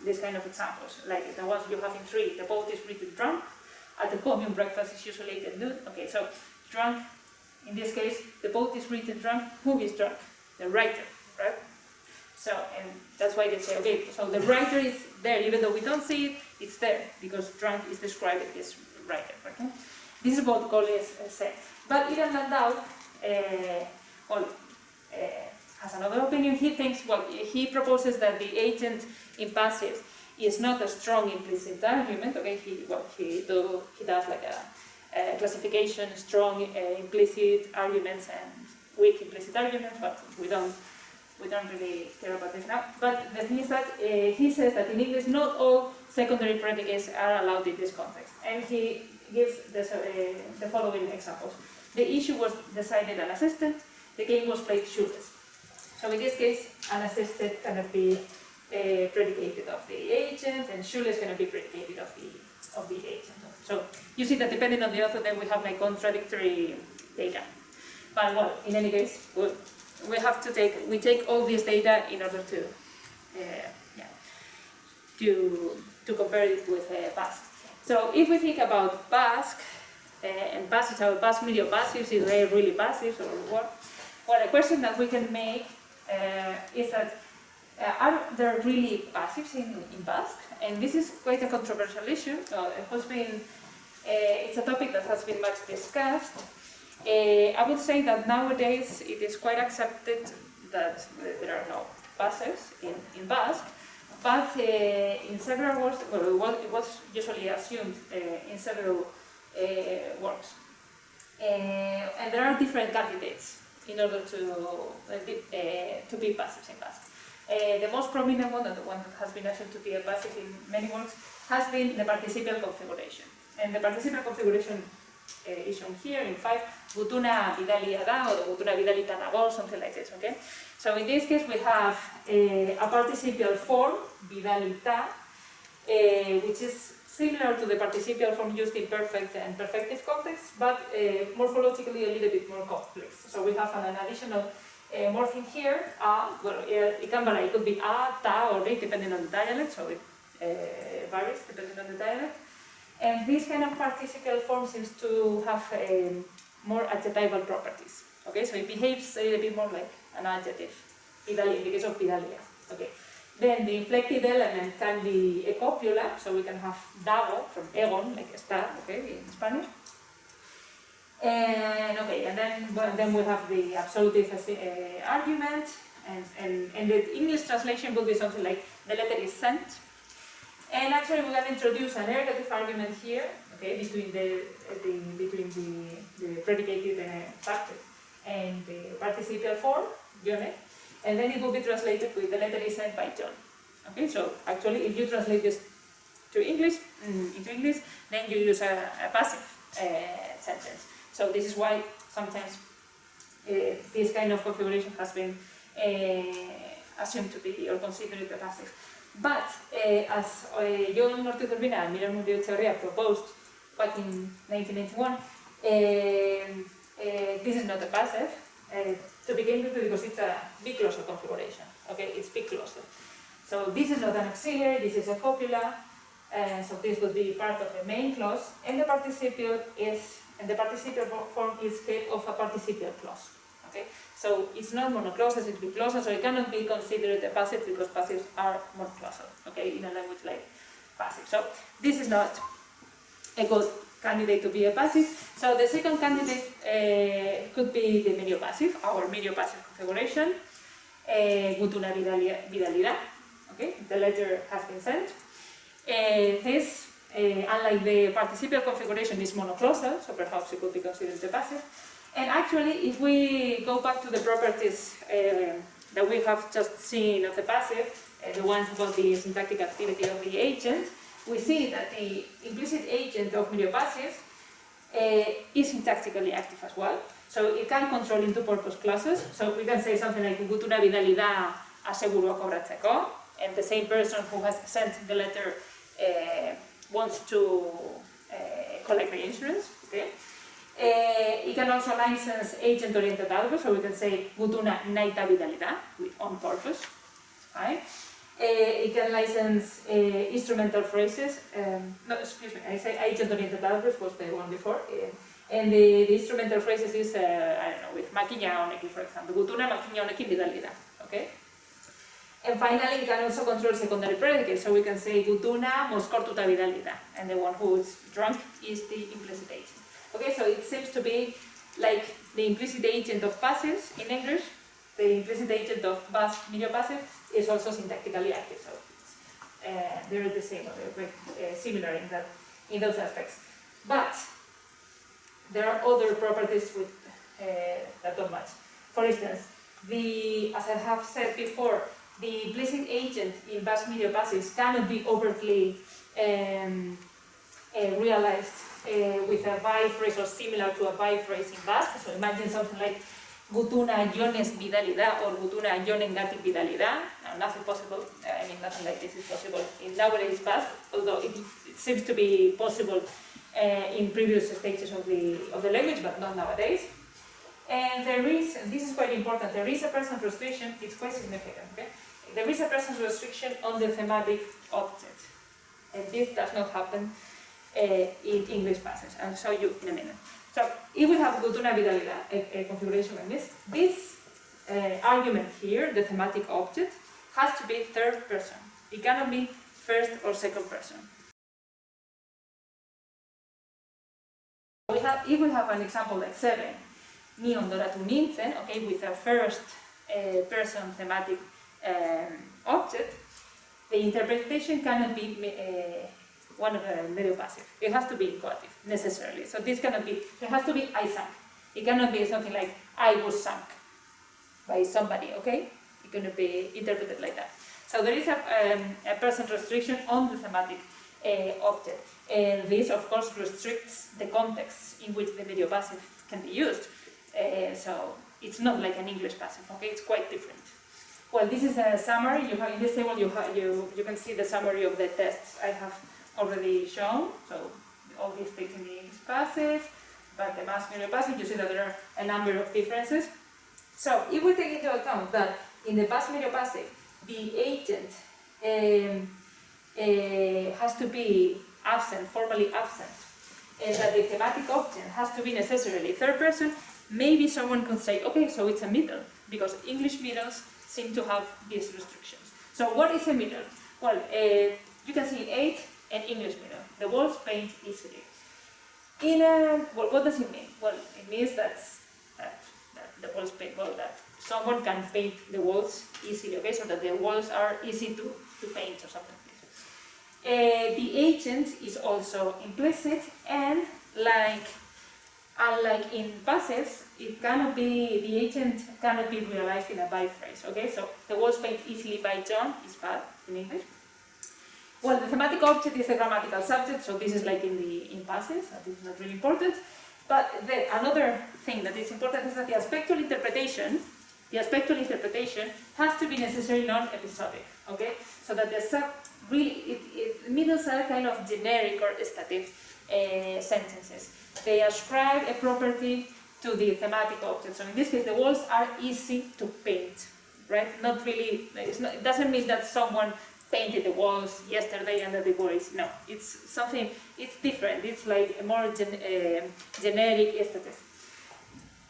this kind of examples, like the ones you have in 3. The boat is written drunk. At the commune, breakfast is usually eaten nude. Okay, so drunk. In this case, the boat is written drunk. Who is drunk? The writer, right? So, and that's why they say, okay, so the writer is there, even though we don't see it, it's there, because drunk is describing this writer, okay? This is what Collins said. But even Landau has another opinion. He thinks, well, he proposes that the agent in passive is not a strong implicit argument, okay? He does like a classification, strong implicit arguments and weak implicit arguments, but we don't really care about this now. But the thing is that he says that in English not all secondary predicates are allowed in this context, and he gives the following examples. The issue was decided an assistant, the game was played shoeless. So in this case, unassisted cannot be predicated of the agent, and shoeless cannot be predicated of the agent. So you see that depending on the author, then we have like contradictory data. But well, in any case, we take all this data in order to compare it with Basque. So if we think about Basque and passives, our Basque mediopassives, is they really passives or what? Well, a question that we can make is that are there really passives in Basque? And this is quite a controversial issue. It's a topic that has been much discussed. I would say that nowadays it is quite accepted that there are no passives in Basque, but in several works, well, it was usually assumed in several works. And there are different candidates in order to be passives in Basque. The most prominent one, and the one that has been assumed to be a passive in many works, has been the participial configuration. And the participial configuration is shown here in 5, gutuna bidalia da, or gutuna bidalita nago, something like this, okay? So in this case we have a participial form, bidalita, which is similar to the participial form used in perfect and perfective context, but morphologically a little bit more complex. So we have an additional morpheme here, well, it could be a, ta, or ri, depending on the dialect, so it varies depending on the dialect. And this kind of participial form seems to have more adjectival properties. Okay, so it behaves a little bit more like an adjective, in the case of pidalia. Okay. Then the inflected element can be a copula, so we can have dago from egon, like estar, okay, in Spanish. And okay, and then we have the absolutive argument, and the English translation would be something like the letter is sent. And actually, we can introduce an ergative argument here, okay, between the predicated subject and the participial form, Jone, and then it will be translated with the letter is sent by John. Okay, so actually, if you translate this to English, into English, then you use a passive sentence. So this is why sometimes this kind of configuration has been assumed to be or considered a passive. But as Jon Franco and Miriam Mundio proposed back in 1991, this is not a passive to begin with because it's a big closer configuration. Okay, it's big closer. So this is not an auxiliary, this is a copula, so this would be part of the main clause, and the participial form is head of a participial clause. Okay, so it's not monoclausal, it's biclausal, so it cannot be considered a passive because passives are monoclausal. Okay, in a language like passive. So this is not a good candidate to be a passive. So the second candidate could be the mediopassive, our mediopassive configuration. Gutuna bidalira. Okay, the letter has been sent. This, unlike the participial configuration, is monoclausal, so perhaps it could be considered a passive. And actually, if we go back to the properties that we have just seen of the passive, the ones about the syntactic activity of the agent, we see that the implicit agent of mediopassives is syntactically active as well. So it can control into purpose clauses. So we can say something like gutuna bidalida asegurua kobratzeko, and the same person who has sent the letter wants to collect the insurance. Okay. It can also license agent-oriented algo, so we can say gutuna naita bidalida, on purpose. Right? It can license instrumental phrases. No, excuse me, I say agent-oriented algos was the one before. And the instrumental phrases is, I don't know, with makina honekin, for example. Gutuna makina honekin bidalida. Okay? And finally, it can also control secondary predicates, so we can say gutuna moskortuta bidalida, and the one who is drunk is the implicit agent. Okay, so it seems to be like the implicit agent of passives in English. The implicit agent of Basque mediopassive is also syntactically active, so they're the same, they're similar in those aspects. But there are other properties that don't match. For instance, as I have said before, the implicit agent in Basque mediopassives cannot be overtly realized with a by phrase or similar to a by phrase in Basque. So imagine something like gutuna jonez bidali da or gutuna jonengatik bidali da. Nothing possible. I mean, nothing like this is possible in nowadays Basque, although it seems to be possible in previous stages of the language, but not nowadays. And there is, and this is quite important, there is a present restriction. It's quite significant. Okay, there is a present restriction on the thematic object, and this does not happen in English passages. I'll show you in a minute. So, if we have gutuna bidalida, a configuration like this argument here, the thematic object, has to be third person. It cannot be first or second person. If we have an example like 7, ni ondoratu nintzen, okay, with a first person thematic object, the interpretation cannot be one of the mediopassive. It has to be incoative, necessarily. So this cannot be, it has to be I sank. It cannot be something like I was sunk by somebody, okay? It cannot be interpreted like that. So there is a present restriction on the thematic object. And this, of course, restricts the context in which the mediopassive can be used. So it's not like an English passive, okay? It's quite different. Well, this is a summary. You have in this table you can see the summary of the tests I have already shown. So all these things in the English passive, but the Basque mediopassive, you see that there are a number of differences. So if we take into account that in the Basque mediopassive, the agent has to be absent, formally absent, and that the thematic object has to be necessarily third person, maybe someone could say, okay, so it's a middle, because English middles seem to have these restrictions. So what is a middle? Well, you can see 8 an English middle. The walls paint easily. Well, what does it mean? Well, it means that the walls paint, well, that someone can paint the walls easily, okay, so that the walls are easy to paint or something like this. The agent is also implicit, and unlike in passives, it cannot be, the agent cannot be realized in a by phrase, okay? So the walls paint easily by John is bad in English. Well, the thematic object is a grammatical subject, so this is like in passives, so this is not really important. But another thing that is important is that the aspectual interpretation has to be necessarily non-episodic, okay? So that the middles are kind of generic or stative sentences. They ascribe a property to the thematic object. So in this case, the walls are easy to paint, right? Not really, it doesn't mean that someone painted the walls yesterday and that the wall is, no. It's something, it's different. It's like a more generic aesthetic.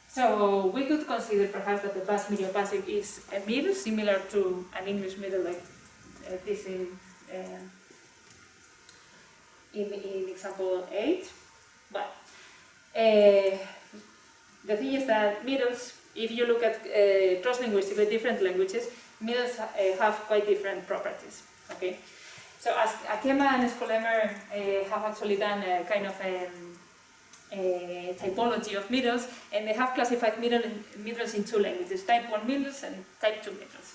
So we could consider perhaps that the Basque mediopassive is a middle, similar to an English middle like this in example 8. But the thing is that middles, if you look at cross-linguistically different languages, middles have quite different properties, okay? So as Akema and Skolemer have actually done a kind of a typology of middles, and they have classified middles in 2 languages, type 1 middles and type 2 middles.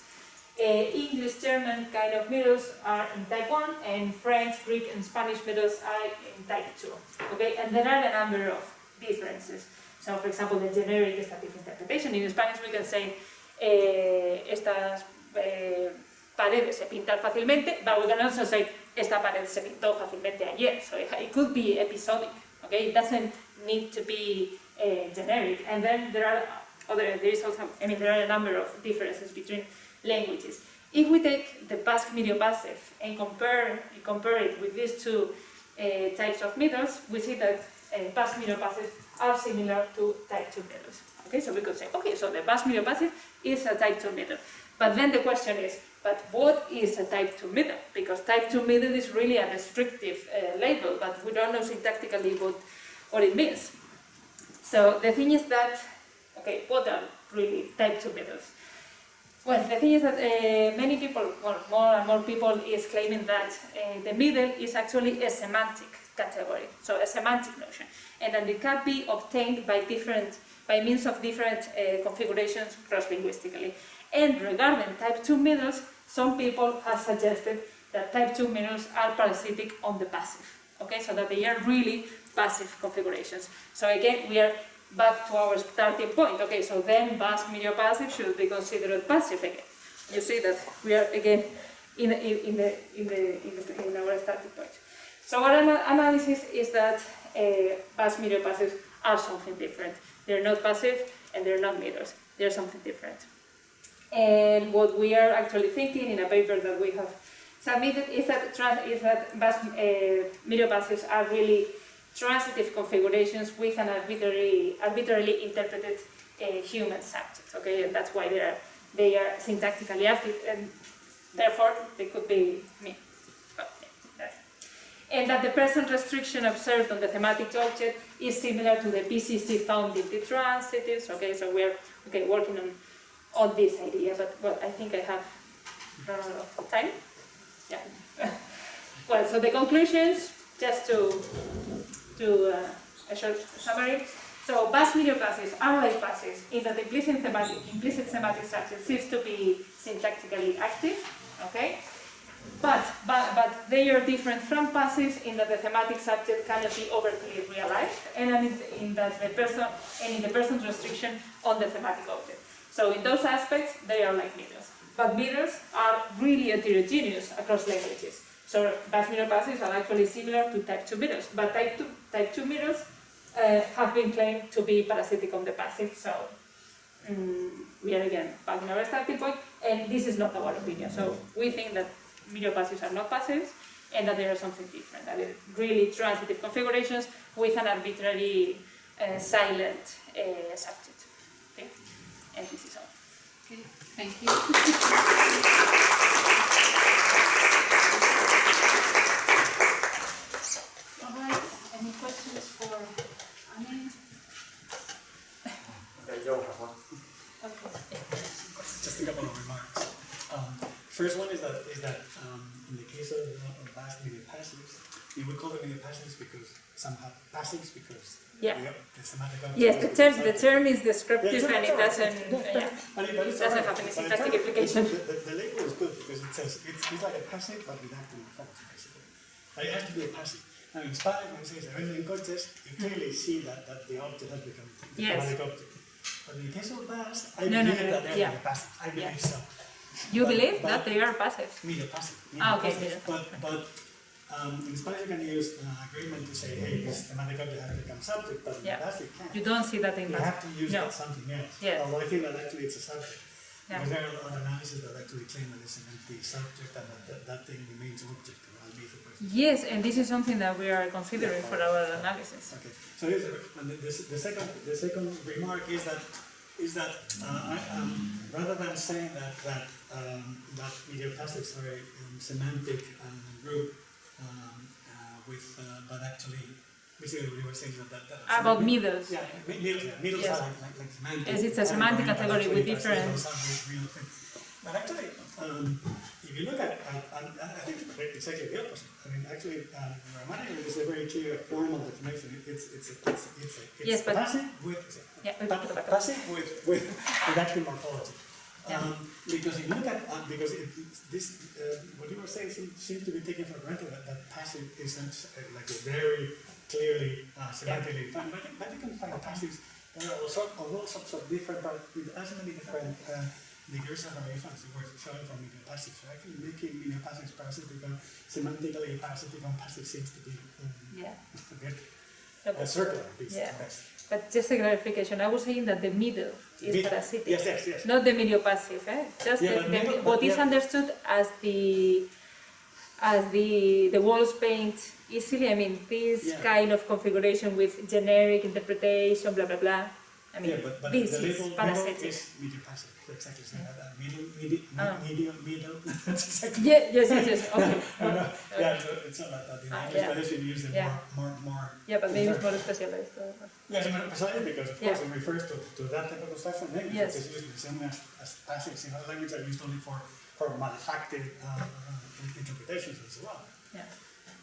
English, German kind of middles are in type 1, and French, Greek and Spanish middles are in type 2, okay? And there are a number of differences. So for example, the generic stative interpretation, in Spanish we can say estas paredes se pintan fácilmente, but we can also say esta pared se pintó fácilmente ayer. So it could be episodic, okay? It doesn't need to be generic. And then there are a number of differences between languages. If we take the Basque mediopassive and compare it with these 2 types of middles, we see that Basque mediopassive are similar to type 2 middles. Okay, so we could say, okay, so the Basque mediopassive is a type 2 middle. But then the question is, but what is a type 2 middle? Because type 2 middle is really a restrictive label, but we don't know syntactically what it means. So the thing is that, okay, what are really type 2 middles? Well, the thing is that many people, well, more and more people is claiming that the middle is actually a semantic category, so a semantic notion, and that it can be obtained by means of different configurations cross-linguistically. And regarding type 2 middles, some people have suggested that type 2 middles are parasitic on the passive, okay, so that they are really passive configurations. So again, we are back to our starting point. Okay, so then Basque mediopassive should be considered passive again. You see that we are again in our starting point. So our analysis is that Basque mediopassives are something different. They're not passive and they're not middles. They're something different. And what we are actually thinking in a paper that we have submitted is that Basque mediopassives are really transitive configurations with an arbitrarily interpreted human subject. Okay, and that's why they are syntactically active, and therefore they could be me. And that the present restriction observed on the thematic object is similar to the PCC found in the transitives. Okay, so we're working on this idea, but well, I think I have run out of time. Yeah. Well, so the conclusions, just to a short summary. So Basque mediopassives are like passives in that the implicit thematic structure seems to be syntactically active. Okay. But they are different from passives in that the thematic subject cannot be overtly realized, and in the person's restriction on the thematic object. So in those aspects, they are like middles. But middles are really heterogeneous across languages. So Basque mediopassives are actually similar to type 2 middles, but type 2 middles have been claimed to be parasitic on the passive. So we are again back in our starting point, and this is not our opinion. So we think that mediopassives are not passives, and that they are something different. That is really transitive configurations with an arbitrary silent subject. Okay, and this is all. Okay, thank you. All right, any questions for Anne? Okay. Just a couple of remarks. First one is that in the case of Basque mediopassives, we would call them mediopassives because some have passives because yeah. The semantic Yes, the term is descriptive and it doesn't have any syntactic implication. The label is good because it says it's like a passive but with active effects basically. But it has to be a passive. Now in Spanish when it says en coches, you clearly see that the object has become the semantic object. But in the case of Basque, I believe that they are passive. I believe so. You believe that they are passive? Mediopassive. Okay. But in Spanish you can use an agreement to say, hey, this thematic object has become subject, but in Basque you can't. You don't see that in Basque. You have to use that something else. Yes. Although I think that actually it's a subject. Because there are a lot of analyses that actually claim that it's an empty subject and that thing remains object. Yes, and this is something that we are considering for our analysis. Okay. So here's the second remark is that rather than saying that mediopassives are a semantic group but actually basically we were saying that about middles. Yeah, middles are like semantic. Yes, it's a semantic category with different. But actually, if you look at, I think it's actually the opposite. I mean, actually, grammatically, it's a very clear formal definition. It's passive with passive with active morphology. Because if you look at what you were saying seems to be taken for granted that passive isn't like a very clearly semantically defined. But you can find passives that are all sorts of different, but with as many different. Degrees of variations we're showing from mediopassive. So actually making mediopassives parasitic and semantically parasitic and passive seems to be a circular piece at best. But just a clarification, I was saying that the middle is parasitic. Yes. Not the mediopassive, Just what is understood as the walls paint easily. I mean, this kind of configuration with generic interpretation, blah blah blah. I mean, but this the is parasitic. middle is mediopassive. Exactly, so that middle. That's exactly. Yes. Okay. No. Yeah, so it's not like that. In English, you use it more. Yeah, but maybe it's more specialized. Yes, more specialized because of course it refers to that type of construction. Maybe it's used the same as passives in other languages are used only for malefactive interpretations as well. Yeah.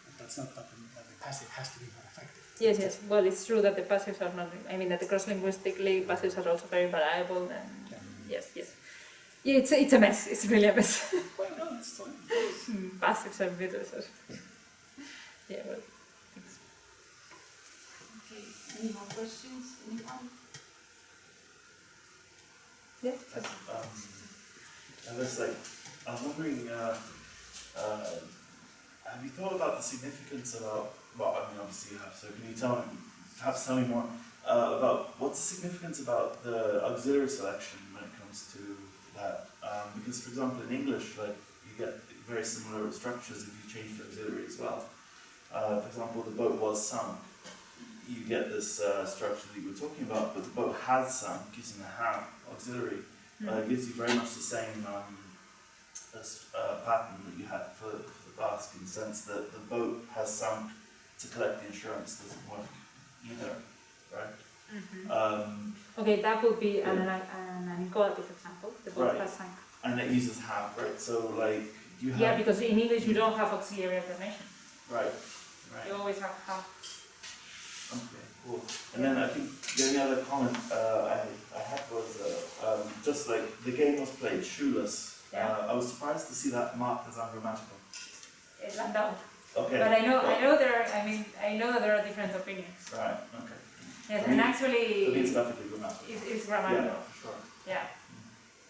But that's not that the passive has to be malefactive. Yes. Well, it's true that the passives are not. I mean, that the cross-linguistically passives are also very variable. And yes. Yeah, it's a mess. It's really a mess. Well, no, it's fine. Passives are middles. Yeah. Well. Okay. any more questions? Anyone? Yes. I was like, I'm wondering, have you thought about the significance about, well, I mean, obviously you have, so can you perhaps tell me more about what's the significance about the auxiliary selection when it comes to that? Because, for example, in English, like, you get very similar structures if you change the auxiliary as well. For example, the boat was sunk. You get this structure that you were talking about, but the boat has sunk, using the have auxiliary. Gives you very much the same pattern that you had for the Basque, in the sense that the boat has sunk to collect the insurance doesn't work either, right? Okay, that would be an equality, for example. The boat Right. has sunk. And it uses have, right? So like you have Yeah, because in English you don't have auxiliary affirmation. right. You always have have. Okay, cool. And then I think the only other comment I had was just like the game was played shoeless. Yeah. I was surprised to see that marked as ungrammatical. It's landau. Okay. But I know there are, I know that there are different opinions. Right. Okay. Yes, I and mean, actually So it's perfectly grammatical. it's grammatical. Yeah, for sure. Yeah.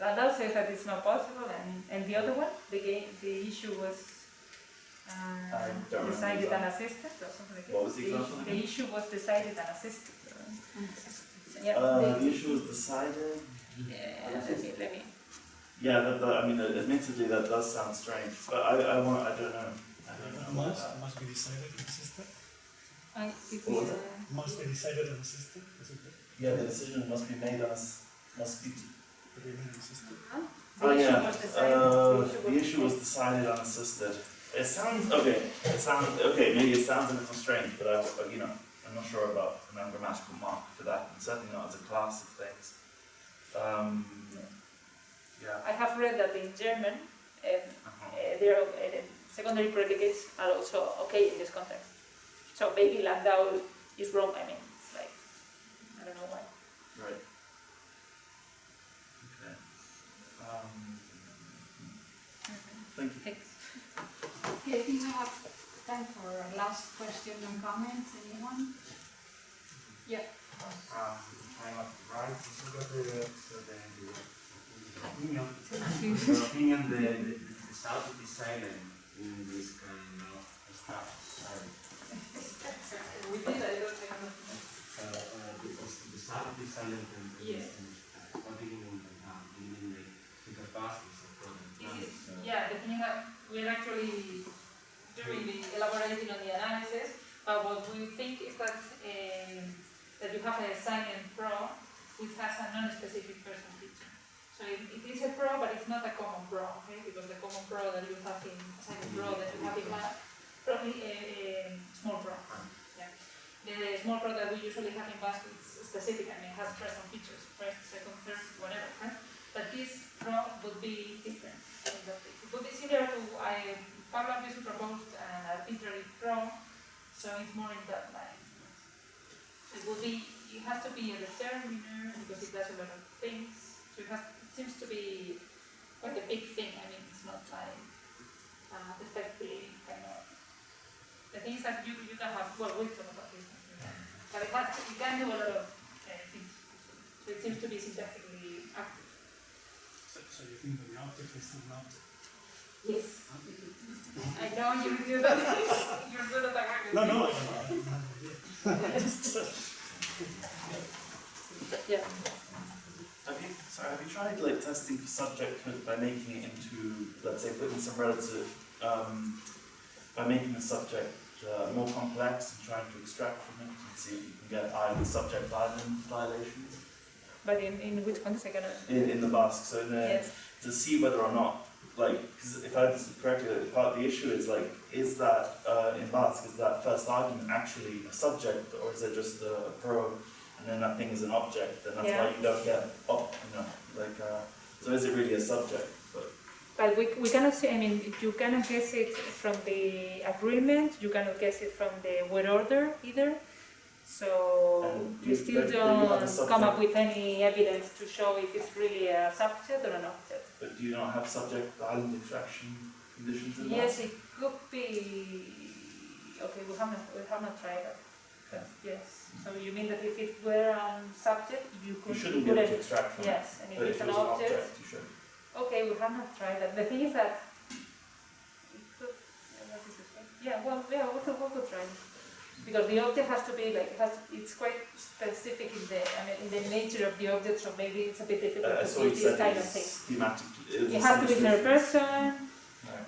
Landau says that it's not possible, and the other one, the issue was I don't remember decided that. and assisted or something like that. What was the example The again? issue was decided and assisted. Yeah. The issue was decided. Yeah, let me. Yeah, I mean, admittedly, that does sound strange, but I don't know. I don't know about that. Must be decided and assisted. What was it? Must be decided and assisted. Is it good? Yeah, the decision must be made on must be. Remain assisted. Oh The issue yeah, was decided. the issue was decided unassisted. It sounds okay. It sounds okay. Maybe it sounds a little strange, but I'm not sure about an ungrammatical mark for that, and certainly not as a class of things. Yeah. I have read that in German, their secondary predicates are also okay in this context. So maybe Landau is wrong. I mean, it's like, I don't know why. Right. Okay. Thank you. Thanks. Okay, I think we have time for a last question and comments. Anyone? Yeah. I'm not right. The opinion, the sound is silent in this kind of stuff. We did, I don't know. Because the sound is silent and Yeah. continuing in the past is a problem. Yeah, the thing that we're actually doing the elaborating on the analysis, but what we think is that you have a silent pro which has a non-specific person feature. So it is a pro, but it's not a common pro, okay? Because the common pro that you have in silent pro that you have in math, probably a small pro. Yeah. The small pro that we usually have in Basque is specific. I mean, it has person features, first, second, third, whatever. Right? But this pro would be different. It would be similar to Pablo Abisu proposed an arbitrary pro, so it's more in that line. It would be, it has to be a determiner because it does a lot of things. So it seems to be quite a big thing. I mean, it's not like effectively kind of. The thing is that you can have, well, we'll talk about this, but it can do a lot of things. So it seems to be syntactically active. So you think that the object is still not? Yes. I know you do that. You're good at that. No, I don't know. Yeah. Have you tried like testing for subject by making it into, let's say, putting some relative, by making the subject more complex and trying to extract from it and see if you can get either subject-island violations? But in which context I cannot? In the Basque, so Yes. to see whether or not, like, because if I understood correctly, part of the issue is like, is that in Basque, is that first argument actually a subject, or is it just a pro, and then that thing is an object, and that's why you don't get so is it really a subject? But we cannot say, I mean, you cannot guess it from the agreement, you cannot guess it from the word order either. So And you still but you have a don't come up with any evidence to show if it's really a subject or an object. But do you not have subject-island extraction conditions in Yes, that? it could be. Okay, we have not tried that. Yes. So you mean that if it were a subject, you could You shouldn't be put able to it. extract from it. Yes, and if But it's if an it was an object. object, you should. Okay, we have not tried that. The thing is that it could. What is it? Yeah. Well, yeah. We could try it. Because the object has to be like it's quite specific in the nature of the object, so maybe it's a bit difficult to So do you this said kind of it's thing. thematic. It has to be third person.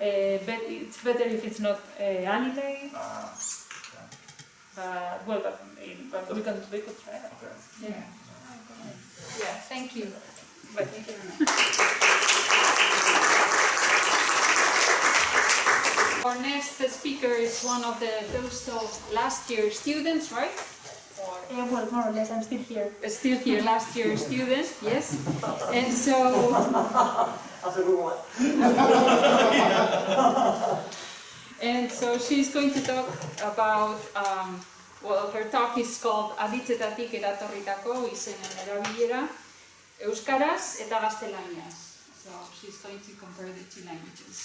Right. But it's better if it's not anime. But we could try that. Okay. Yeah. Yeah. Thank you. But Thank you very much. Our next speaker is one of the Deusto last year students, right? Well, more or less, I'm still here. Still here, last year student, yes. And so, That's a good one. and so she's going to talk about, well, her talk is called Aditzetatik, eratorritako, izenen, erabilera, euskaraz eta gaztelaniaz. So she's going to compare the two languages.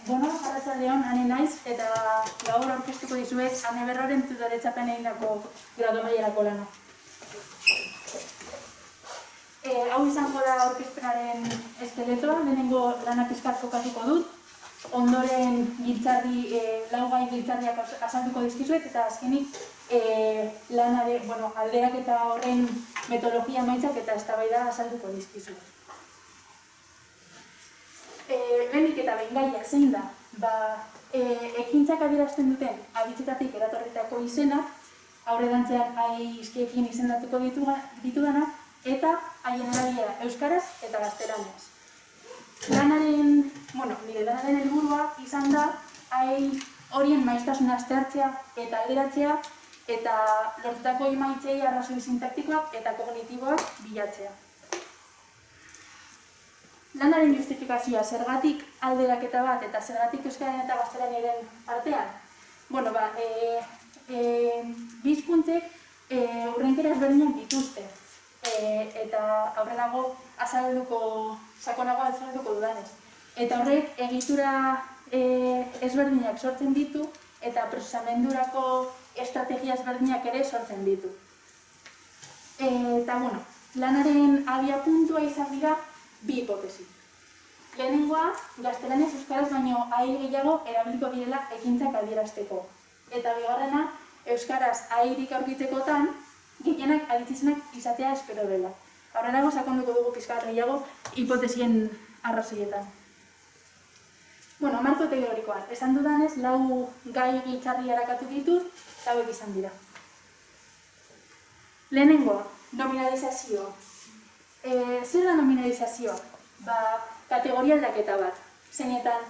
Bueno, arratsaldeon, ane naiz, eta gaur aurkeztuko dizuet ane BERROren tutoretzapen egindako gradu mailarako lana. Hau izango da aurkezpenaren eskeletoa, lehenengo lana pizkat jokatuko dut, ondoren laugai giltzarriak azalduko dizkizuet, eta azkenik alderaketa horren metodologia emaitzak eta eztabaida azalduko dizkizuet. Lehenik eta behin gaia zein da, ekintzak adierazten duten Aditzetatik eratorritako izenak, aurrerantzean hizkiekin izendatuko ditudana, eta haien erabilera euskaraz eta gaztelaniaz. Nire lanaren helburua izan da, horien maiztasuna aztertzea eta alderatzea, eta lortutako emaitzei arrazoi sintaktikoak eta kognitiboak bilatzea. Lanaren justifikazioa zergatik alderaketa bat eta zergatik euskararen eta gaztelaniaren artean? Bi hizkuntzek hurrenkera ezberdinak dituzte, eta aurrerago sakonago azalduko dudanez. Eta horrek egitura ezberdinak sortzen ditu eta prozesamendurako estrategia ezberdinak ere sortzen ditu. Eta lanaren abiapuntua izan dira bi hipotesi. Lehenengoa, gaztelaniaz euskaraz baino gehiago erabiliko direla ekintzak adierazteko. Eta bigarrena, euskaraz ahirik aurkitzekotan, gehienak aditzizenak izatea espero dela. Aurrerago sakonduko dugu pizkat gehiago hipotesien arrazoietan. Marko teorikoan, esan dudanez, 4 gai giltzarri harakatu ditut, eta hauek izan dira. Lehenengoa, nominalizazioa. Zer da nominalizazioa? Kategoria aldaketa bat. Zeinetan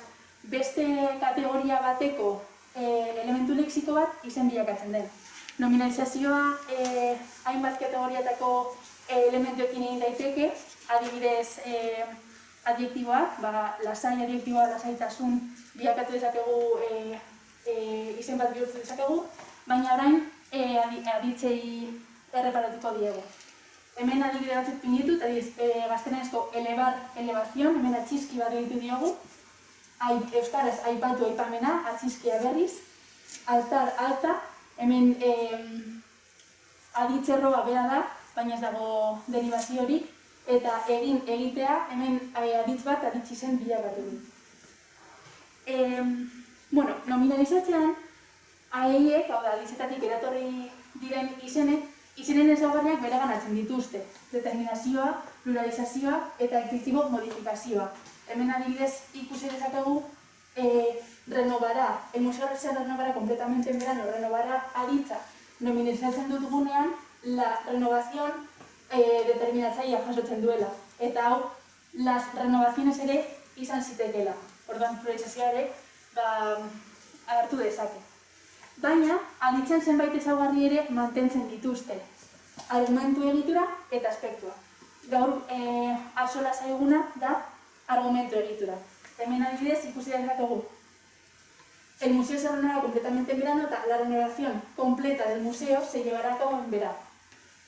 beste kategoria bateko elementu lexiko bat izen bilakatzen den. Nominalizazioa hainbat kategoriatako elementuekin egin daiteke, adibidez adjektiboak, lasai adjektiboa, lasaitasun bilakatu dezakegu, izen bat bihurtu dezakegu, baina orain aditzei erreparatuko diegu. Hemen adibide batzuk pinitut, gaztelaniazko elevar, elevazion, hemen atxizki bat egitu diogu, euskaraz aipatu aipamena, atxizkia berriz, altar, alta, hemen aditzerroa bera da, baina ez dago derivaziorik, eta egin egitea, hemen aditz bat aditzizen bilakatu du. Nominalizatzean, haiek, hau da, aditzetatik eratorri diren izenen ezaugarriak bereganatzen dituzte. Determinazioa, pluralizazioa eta adjektibo modifikazioa. Hemen adibidez ikusi dezakegu renovara, emoziorretzen renovara completamente en verano, renovara aditza. Nominalizatzen dut gunean, la renovación determinatzaia jasotzen duela. Eta hau, las renovaciones ere izan zitekeela. Orduan, pluralizazioa ere hartu dezake. Baina, aditzen zenbait ezaugarri ere mantentzen dituzte. Argumentu egitura eta aspektua. Gaur, axola zaiguna da argumentu egitura. Hemen adibidez ikusi dezakegu. El museo se renueva completamente en verano eta la renovación completa del museo se llevará a cabo en verano.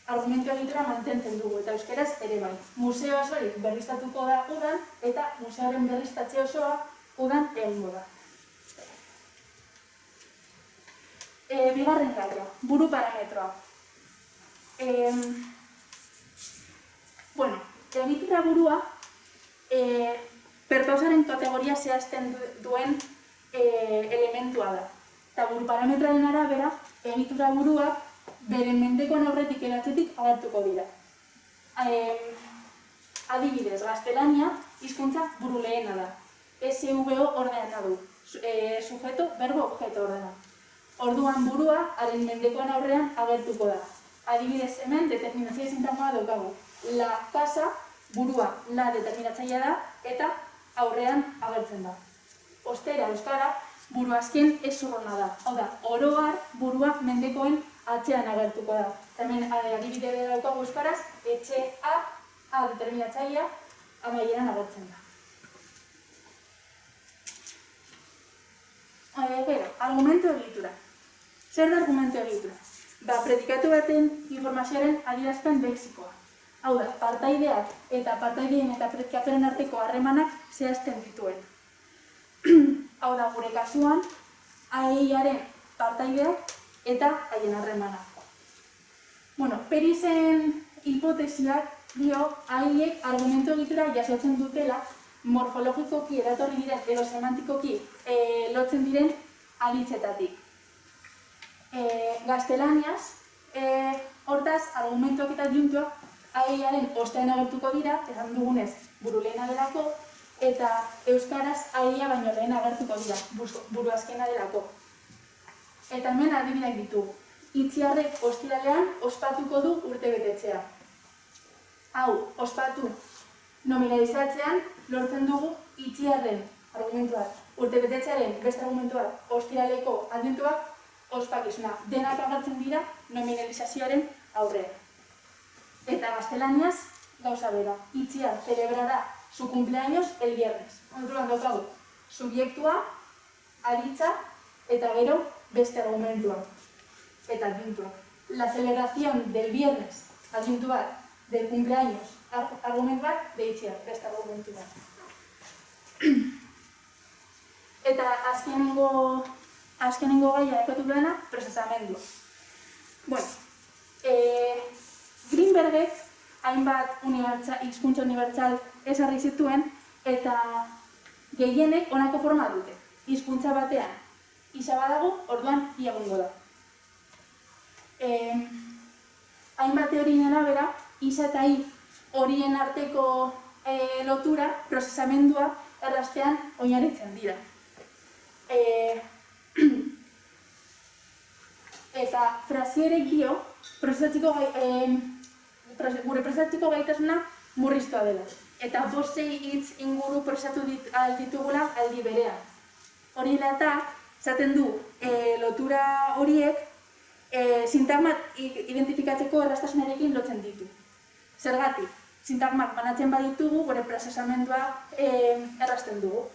Argumentu egitura mantentzen dugu eta euskeraz ere bai. Museo osorik berriztatuko da udan eta museoaren berriztatze osoa udan egingo da. Bigarren gaia, buru parametroa. Bueno, egitura burua perpausaren kategoria zehazten duen elementua da. Eta buru parametroaren arabera, egitura buruak beren mendekoan aurretik eratzetik agertuko dira. Adibidez, gaztelania hizkuntza buru lehena da. SVO ordena du. Sujeto, verbo, objeto ordena. Orduan burua, haren mendekoan aurrean agertuko da. Adibidez, hemen determinazio sintagmoa daukagu. La casa, burua, la determinatzailea da, eta aurrean agertzen da. Ostera, euskara, buru azken ez urrona da. Hau da, oroar, burua mendekoen atzean agertuko da. Hemen adibide daukagu euskaraz, etxe, a determinatzailea, amaieran agertzen da. Argumento egitura. Zer da argumento egitura? Predikatu baten informazioaren adierazpen lexikoa. Hau da, partaideak eta partaideen eta predikatuaren arteko harremanak zehazten dituen. Hau da, gure kasuan, aiaren partaideak eta haien harremanak. Bueno, Perisen hipotesiak dio aiek argumento egitura jasotzen dutela morfologikoki eratorri diren edo semantikoki lotzen diren aditzetatik. Gaztelaniaz, hortaz, argumentuak eta adjuntuak aiaren ostean agertuko dira, esan dugunez, buru lehena delako, eta euskaraz aia baino lehen agertuko dira, buru azkena delako. Eta hemen adibideak ditugu. Itziarrek ostiralean ospatuko du urtebetetzea. Hau, ospatu nominalizatzean lortzen dugu itziarren argumentuak, urtebetetzearen beste argumentuak, ostiraleko adjuntuak ospakizuna. Denak agertzen dira nominalizazioaren aurrean. Eta gaztelaniaz gauza bera. Itziar celebrará su cumpleaños el viernes. Orduan daukagu, subjektua, aditza eta gero beste argumentua. Eta adjuntua. La celebración del viernes, adjuntua, del cumpleaños, argumentu bat, de itziar, beste argumentua. Eta azkenengo gaia ekatu dena, prozesamendua. Bueno, Greenbergek hainbat hizkuntza unibertsal ezarri zituen eta gehienek honako forma dute. Hizkuntza batean isa badago, orduan ia egongo da. Hainbat teorien arabera, isa eta i horien arteko lotura, prozesamendua erraztean oinarritzen dira. Eta Frazierek dio, gure prozesatzeko gaitasuna murriztua dela. Eta 5 hitz inguru prozesatu ditugula aldi berean. Hori dela eta, esaten du, lotura horiek sintagmak identifikatzeko erraztasunarekin lotzen ditu. Zergatik, sintagmak banatzen baditugu, gure prozesamendua errazten dugu.